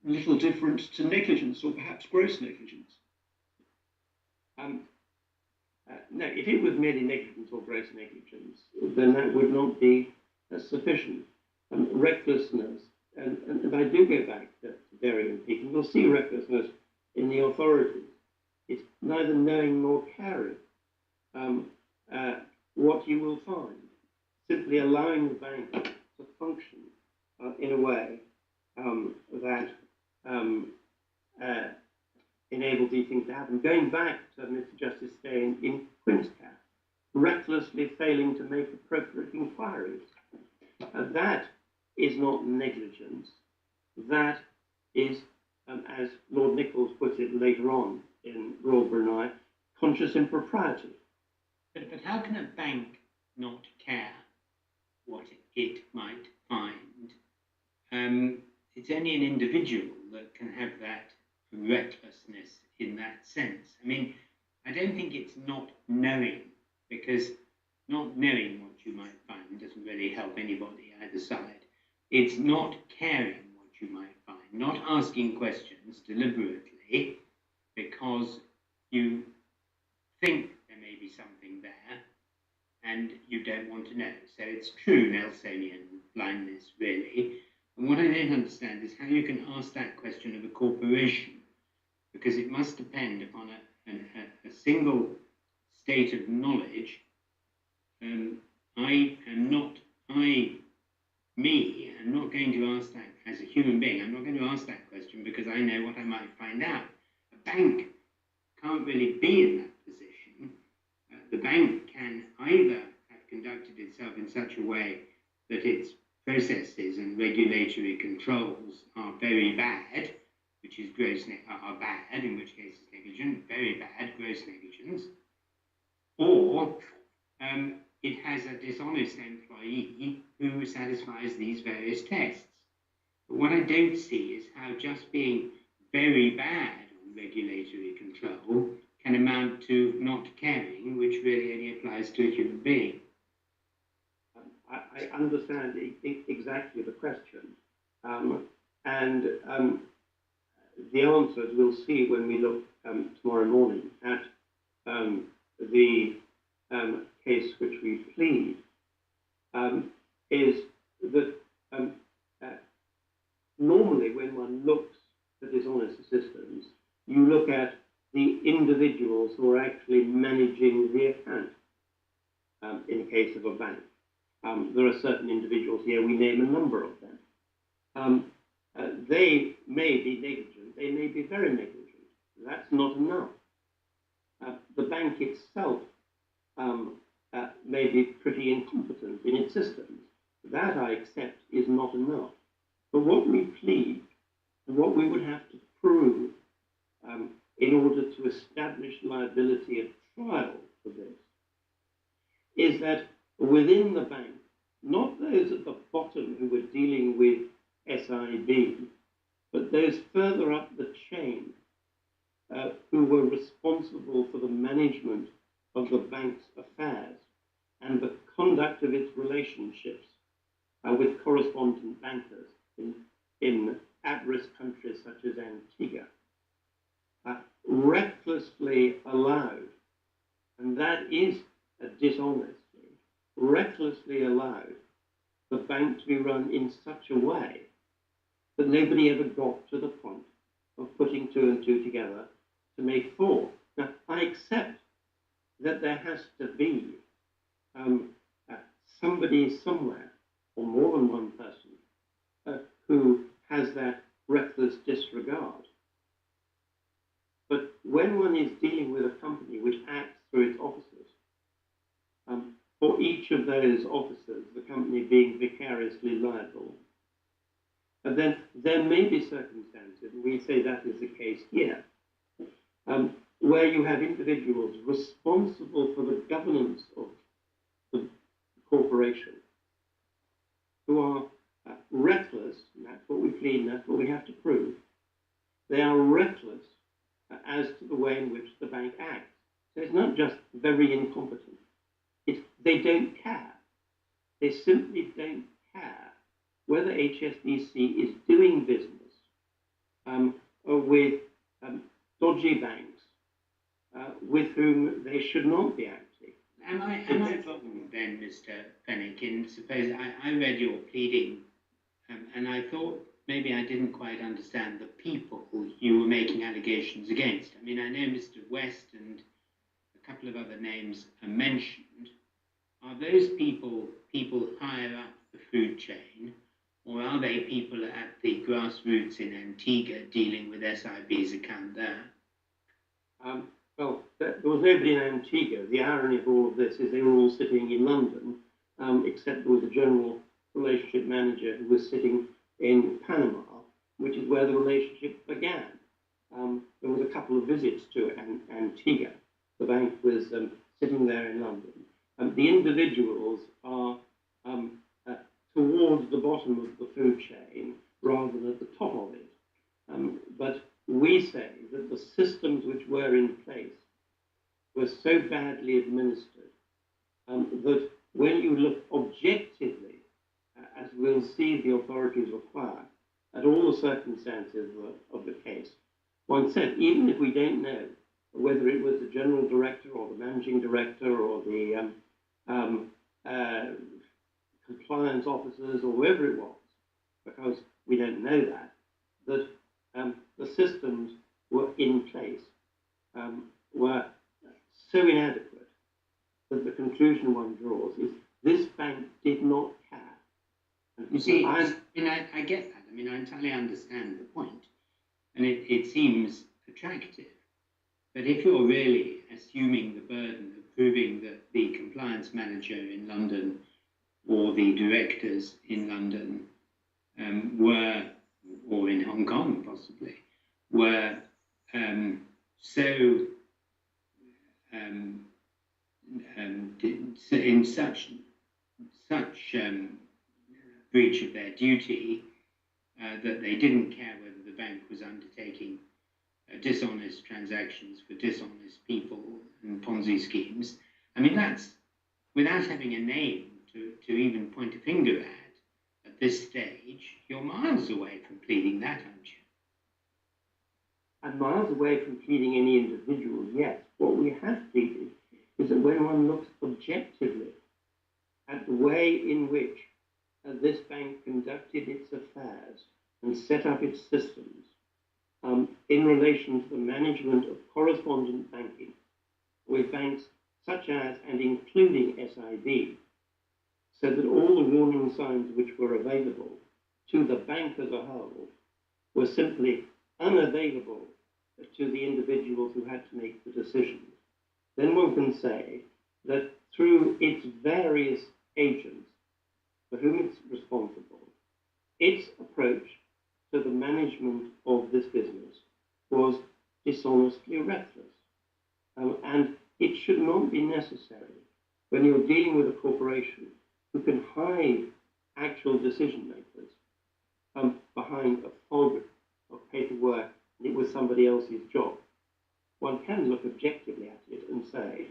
little different to negligence or perhaps gross negligence. No, if it was merely negligence or gross negligence, then that would not be sufficient. Recklessness, and I do go back to Derry and Peake, and you'll see recklessness in the authorities. It's neither knowing nor caring. What you will find, simply allowing the bank to function in a way that enables these things to happen. Going back to Mr. Justice Stay in Quinnscap, recklessly failing to make appropriate inquiries. That is not negligence. That is, as Lord Nichols puts it later on in Royal Brunei, conscious impropriety. But how can a bank not care what it might find? It's only an individual that can have that recklessness in that sense. I mean, I don't think it's not knowing, because not knowing what you might find doesn't really help anybody either side. It's not caring what you might find, not asking questions deliberately because you think there may be something there and you don't want to know. So it's true Nelsonian blindness, really. And what I don't understand is how you can ask that question of a corporation, because it must depend upon a single state of knowledge. I am not going to ask that as a human being. I'm not going to ask that question because I know what I might find out. A bank can't really be in that position. The bank can either have conducted itself in such a way that its processes and regulatory controls are very bad, which is are bad, in which case it's negligent, very bad, gross negligence, or it has a dishonest employee who satisfies these various tests. But what I don't see is how just being very bad on regulatory control can amount to not caring, which really only applies to a human being. I understand exactly the question, and the answers we'll see when we look tomorrow morning at the case which we plead, is that normally when one looks at dishonest systems, you look at the individuals who are actually managing the account in the case of a bank. There are certain individuals here, we name a number of them. They may be negligent, they may be very negligent. That's not enough. The bank itself may be pretty incompetent in its systems. That, I accept, is not enough. But what we plead, and what we would have to prove in order to establish liability at trial for this, is that within the bank, not those at the bottom who were dealing with SIB, but those further up the chain who were responsible for the management of the bank's affairs and the conduct of its relationships with correspondent bankers in at-risk countries such as Antigua, recklessly allowed, and that is a dishonesty, recklessly allowed the bank to be run in such a way that nobody ever got to the point of putting 2 and 2 together to make 4. Now, I accept that there has to be somebody somewhere, or more than one person, who has that reckless disregard. But when one is dealing with a company which acts through its officers, for each of those officers, the company being vicariously liable, and then there may be circumstances, and we say that is the case here, where you have individuals responsible for the governance of the corporation who are reckless, and that's what we plead, and that's what we have to prove. They are reckless as to the way in which the bank acts. So it's not just very incompetent. They don't care. They simply don't care whether HSBC is doing business with dodgy banks with whom they should not be acting. Am I wrong then, Mr. Fenwick, in suppose I read your pleading and I thought maybe I didn't quite understand the people you were making allegations against. I mean, I know Mr. West and a couple of other names are mentioned. Are those people higher up the food chain, or are they people at the grassroots in Antigua dealing with SIB's account there? Well, there was nobody in Antigua. The irony of all of this is they were all sitting in London, except there was a general relationship manager who was sitting in Panama, which is where the relationship began. There was a couple of visits to Antigua. The bank was sitting there in London. The individuals are towards the bottom of the food chain rather than at the top of it. But we say that the systems which were in place were so badly administered that when you look objectively, as we'll see the authorities require, at all the circumstances of the case, one said, even if we don't know whether it was the general director or the managing director or the compliance officers or whoever it was, because we don't know that the systems were in place, were so inadequate that the conclusion one draws is this bank did not care. And you see, I get that. I mean, I entirely understand the point, and it seems attractive. But if you're really assuming the burden of proving that the compliance manager in London or the directors in London were, or in Hong Kong possibly, were in such breach of their duty that they didn't care whether the bank was undertaking dishonest transactions for dishonest people and Ponzi schemes. I mean, that's without having a name to even point a finger at this stage, you're miles away from pleading that, aren't you? And miles away from pleading any individual, yes. What we have pleaded is that when one looks objectively at the way in which this bank conducted its affairs and set up its systems in relation to the management of correspondent banking with banks such as and including SIB, so that all the warning signs which were available to the bank as a whole were simply unavailable to the individuals who had to make the decisions, then one can say that through its various agents for whom it's responsible, its approach to the management of this business was dishonestly reckless. And it should not be necessary when you're dealing with a corporation who can hide actual decision makers behind a fog of paperwork, and it was somebody else's job. One can look objectively at it and say,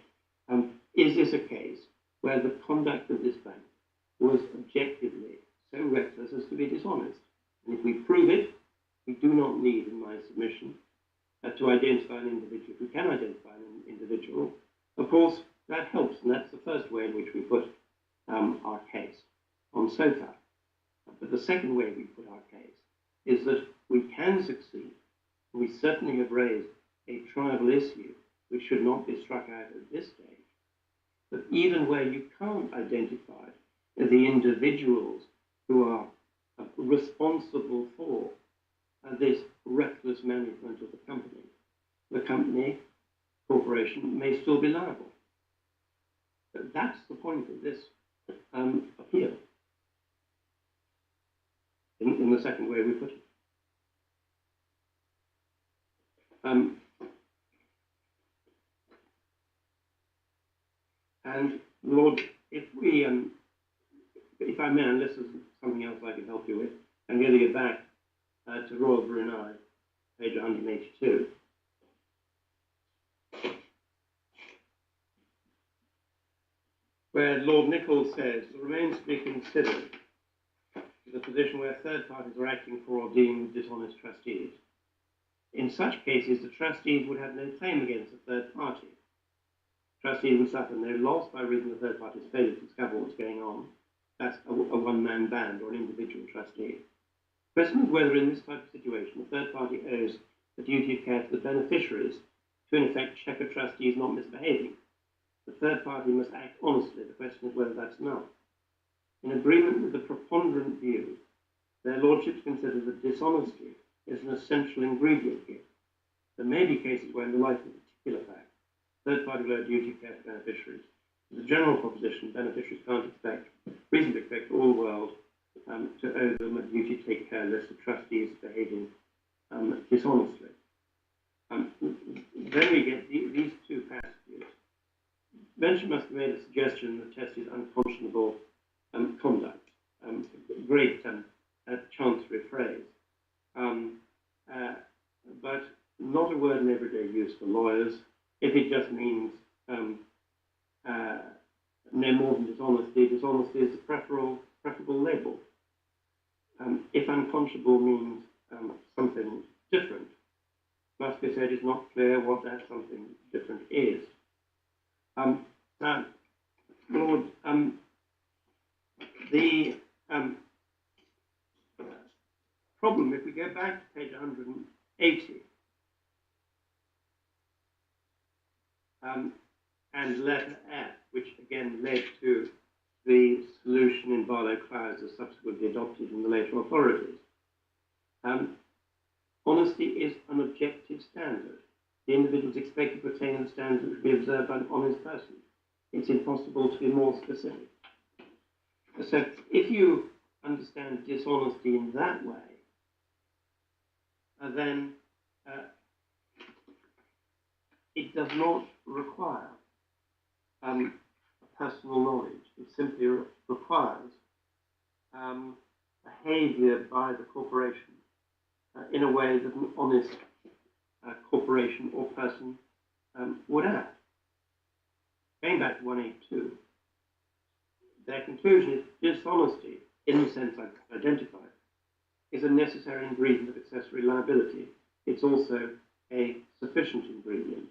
is this a case where the conduct of this bank was objectively so reckless as to be dishonest. And if we prove it, we do not need, in my submission, to identify an individual. If we can identify an individual, of course, that helps, and that's the first way in which we put our case on so far. But the second way we put our case is that we can succeed. We certainly have raised a tribal issue which should not be struck out at this stage. But even where you can't identify the individuals who are responsible for this reckless management of the company, corporation, may still be liable. But that's the point of this appeal, in the second way we put it. And Lord, if I may, unless there's something else I can help you with, I'm going to get back to Royal Brunei, page 182. Where Lord Nichols says, it remains to be considered the position where third parties are acting for or dealing with dishonest trustees. In such cases, the trustees would have no claim against the third party. Trustees would suffer no loss by reason of the third party's failure to discover what's going on. That's a one-man band or an individual trustee. The question is whether in this type of situation, the third party owes the duty of care to the beneficiaries to, in effect, check a trustee is not misbehaving. The third party must act honestly. The question is whether that's enough. In agreement with the preponderant view, their lordships consider that dishonesty is an essential ingredient here. There may be cases where, in the light of a particular fact, third party will owe duty of care to beneficiaries. As a general proposition, beneficiaries can't reasonably expect all the world to owe them a duty to take care lest the trustees behaving dishonestly. Then we get these two passages. Mention must be made a suggestion the test is unconscionable conduct. Great chancery phrase. But not a word in everyday use for lawyers. If it just means no more than dishonesty, dishonesty is the preferable label. If unconscionable means something different, must be said it's not clear what that something different is. Now, Lord, the problem, if we go back to page 180, and letter F, which again led to the solution in Barlow Clouds as subsequently adopted in the later authorities. Honesty is an objective standard. The individual is expected to attain the standard which would be observed by an honest person. It's impossible to be more specific. So if you understand dishonesty in that way, then it does not require personal knowledge. It simply requires behavior by the corporation in a way that an honest corporation or person would act. Going back to 182, their conclusion is dishonesty, in the sense I've identified, is a necessary ingredient of accessory liability. It's also a sufficient ingredient.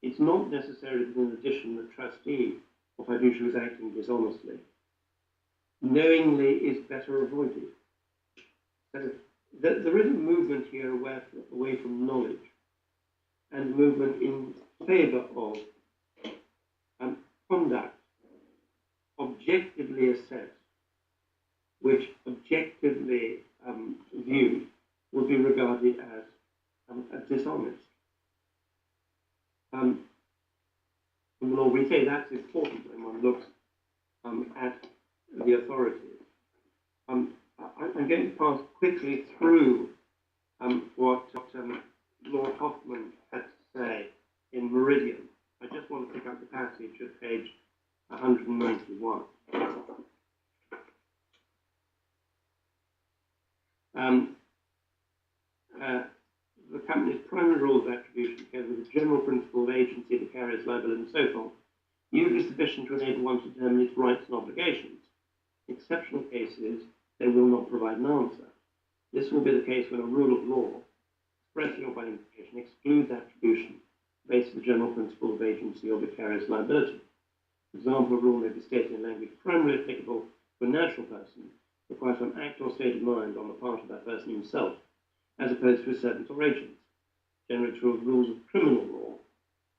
It's not necessary that in addition the trustee or fiduciary is acting dishonestly. Knowingly is better avoided. So there is a movement here away from knowledge and movement in favour of conduct objectively assessed, which objectively viewed would be regarded as dishonest. We say that's important when one looks at the authorities. I'm going to pass quickly through what Lord Hoffman had to say in Meridian. I just want to pick up the passage at page 191. The company's primary rule of attribution, together with the general principle of agency, vicarious liability, and so forth, usually sufficient to enable one to determine its rights and obligations. In exceptional cases, they will not provide an answer. This will be the case when a rule of law, expressly or by implication, excludes attribution based on the general principle of agency or vicarious liability. For example, a rule may be stated in language primarily applicable to a natural person, requires some act or state of mind on the part of that person himself, as opposed to his servants or agents. Generally true of rules of criminal law,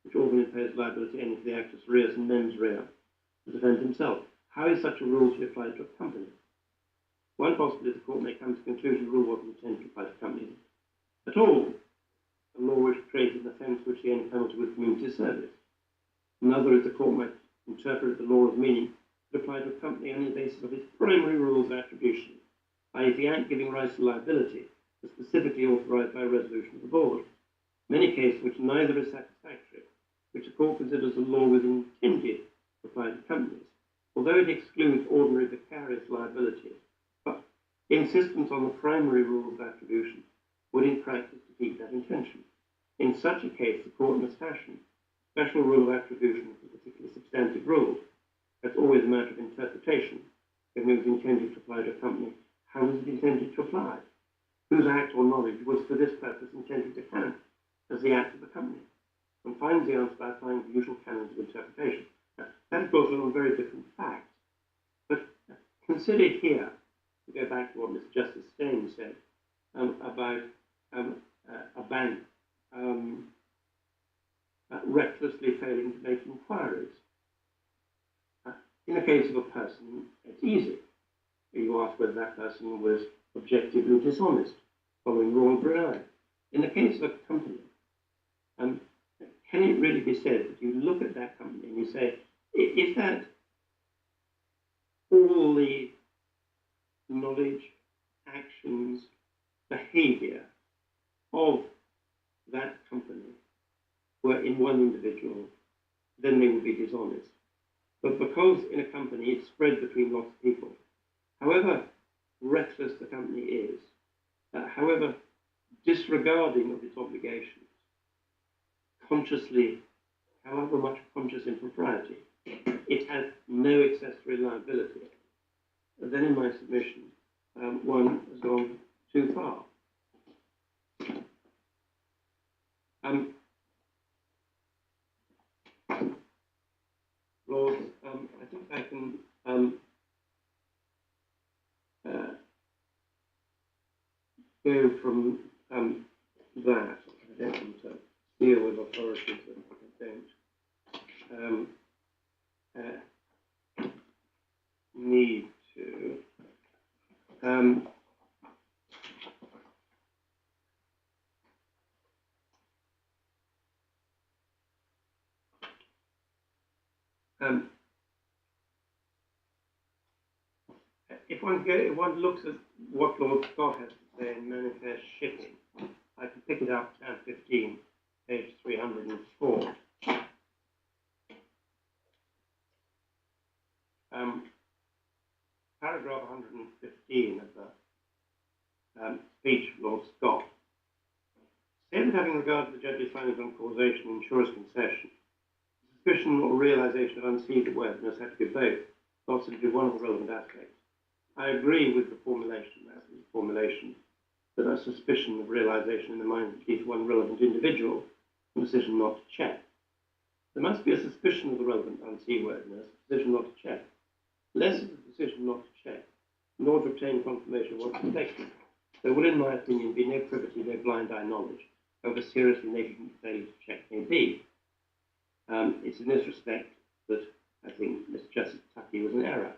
which often impose liability only for the actus reus and mens rea, to defend himself. How is such a rule to be applied to a company? One possibility the court may come to the conclusion the rule wasn't intended to apply to companies at all, a law which created an offence which the only penalty was community service. Another is the court might interpret the law as meaning to apply to a company on the basis of its primary rules of attribution, i.e. the act giving rise to liability was specifically authorised by a resolution of the board. Many cases which neither is satisfactory, which the court considers the law was intended to apply to companies, although it excludes ordinary vicarious liability, but insistence on the primary rule of attribution would in practice defeat that intention. In such a case, the court must fashion a special rule of attribution for particular substantive rules. That's always a matter of interpretation. If it was intended to apply to a company, how was it intended to apply? Whose act or knowledge was for this purpose intended to count as the act of the company? And finds the answer by applying the usual canons of interpretation. Now, that, of course, is on very different facts. But consider here, to go back to what Mr. Justice Steyn said about a bank recklessly failing to make inquiries. In the case of a person, it's easy. You ask whether that person was objectively dishonest, following wrong pronouns. In the case of a company, can it really be said that you look at that company and you say, is that all the knowledge, actions, behaviour of that company were in one individual, then they would be dishonest. But because in a company it's spread between lots of people, however reckless the company is, however disregarding of its obligations, consciously, however much conscious impropriety, it has no accessory liability, then in my submission, one has gone too far. Lord, I think I can go from that. I don't want to deal with authorities that don't need to. If one looks at what Lord Scott has to say in Manifest Shipping, I can pick it up, tab 15, page 304. Paragraph 115 of the speech of Lord Scott. Statement having regard to the judge's findings on causation and insurer's concession, suspicion or realization of unsealed worthiness had to be both, not simply one of the relevant aspects. I agree with the formulation, that a suspicion of realization in the mind of at least one relevant individual, a decision not to check. There must be a suspicion of the relevant unseaworthiness, a decision not to check. Less of the decision not to check, in order to obtain confirmation of what's expected. There will, in my opinion, be no privity, no blind eye knowledge, however seriously negligent failure to check may be. It's in this respect that I think Mr. Justice Tuckey was an error.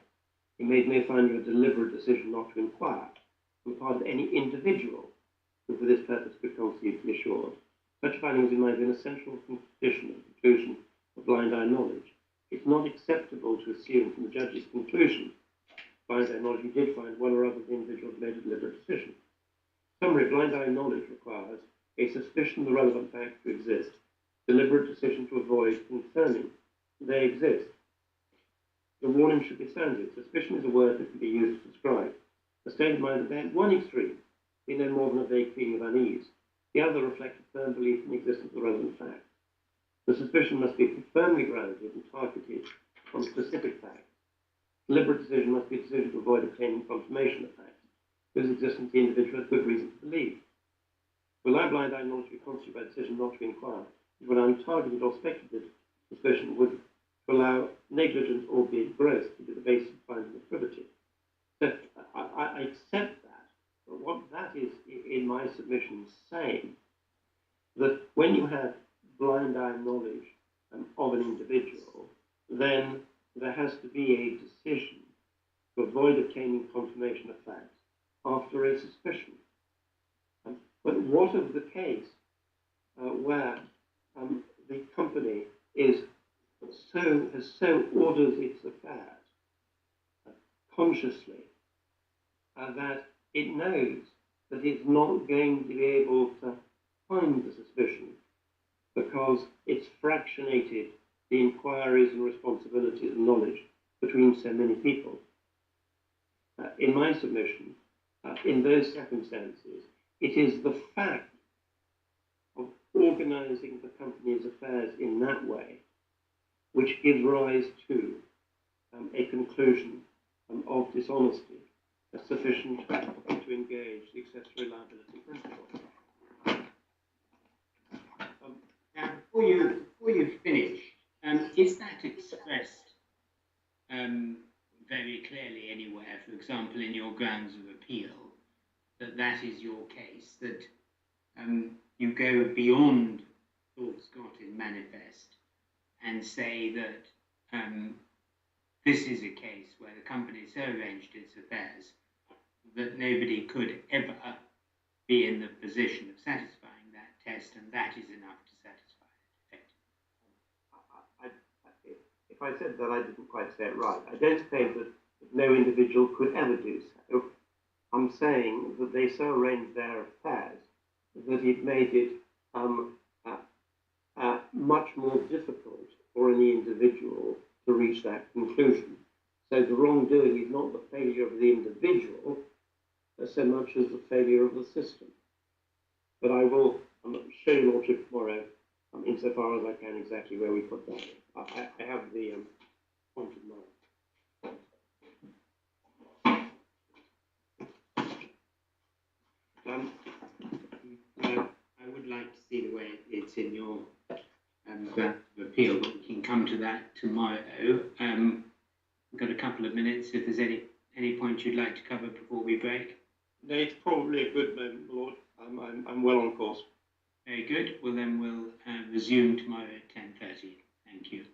He made no finding of a deliberate decision not to inquire on the part of any individual who for this purpose could conceivably be assured. Such finding was in my view an essential condition of the conclusion of blind eye knowledge. It's not acceptable to assume from the judge's conclusion, blind eye knowledge, he did find one or other of the individuals made a deliberate decision. Summary, blind eye knowledge requires a suspicion of the relevant facts to exist, deliberate decision to avoid confirming they exist. The warning should be sounded. Suspicion is a word that can be used to describe a state of mind that at one extreme be no more than a vague feeling of unease. The other reflects a firm belief in the existence of the relevant facts. The suspicion must be firmly grounded and targeted on specific facts. deliberate decision must be a decision to avoid obtaining confirmation of facts, whose existence the individual has good reason to believe. Will I blind eye knowledge be constituted by decision not to inquire, when untargeted or speculative suspicion would allow negligence, albeit gross, to be the basis of finding of privity? So I accept that, but what that is in my submission saying that when you have blind eye knowledge of an individual, then there has to be a decision to avoid obtaining confirmation of facts after a suspicion. But what of the case where the company has so ordered its affairs consciously that it knows that it's not going to be able to find the suspicion because it's fractionated the inquiries and responsibilities and knowledge between so many people? In my submission, in those circumstances, it is the fact of organizing the company's affairs in that way which gives rise to a conclusion of dishonesty sufficient to engage the accessory liability principle. Now, before you finish, is that expressed very clearly anywhere, for example, in your grounds of appeal, that is your case, that you go beyond thoughts got in manifest and say that this is a case where the company so arranged its affairs that nobody could ever be in the position of satisfying that test, and that is enough to satisfy it effectively? If I said that, I didn't quite say it right. I don't say that no individual could ever do so. I'm saying that they so arranged their affairs that it made it much more difficult for any individual to reach that conclusion. So the wrongdoing is not the failure of the individual so much as the failure of the system. But I will show you Lordship tomorrow, insofar as I can, exactly where we put that. I have the point in mind. I would like to see the way it's in your ground of appeal, but we can come to that tomorrow. We've got a couple of minutes. If there's any points you'd like to cover before we break. No, it's probably a good moment, Lord. I'm well on course. Very good. Well, then we'll resume tomorrow at 10:30. Thank you.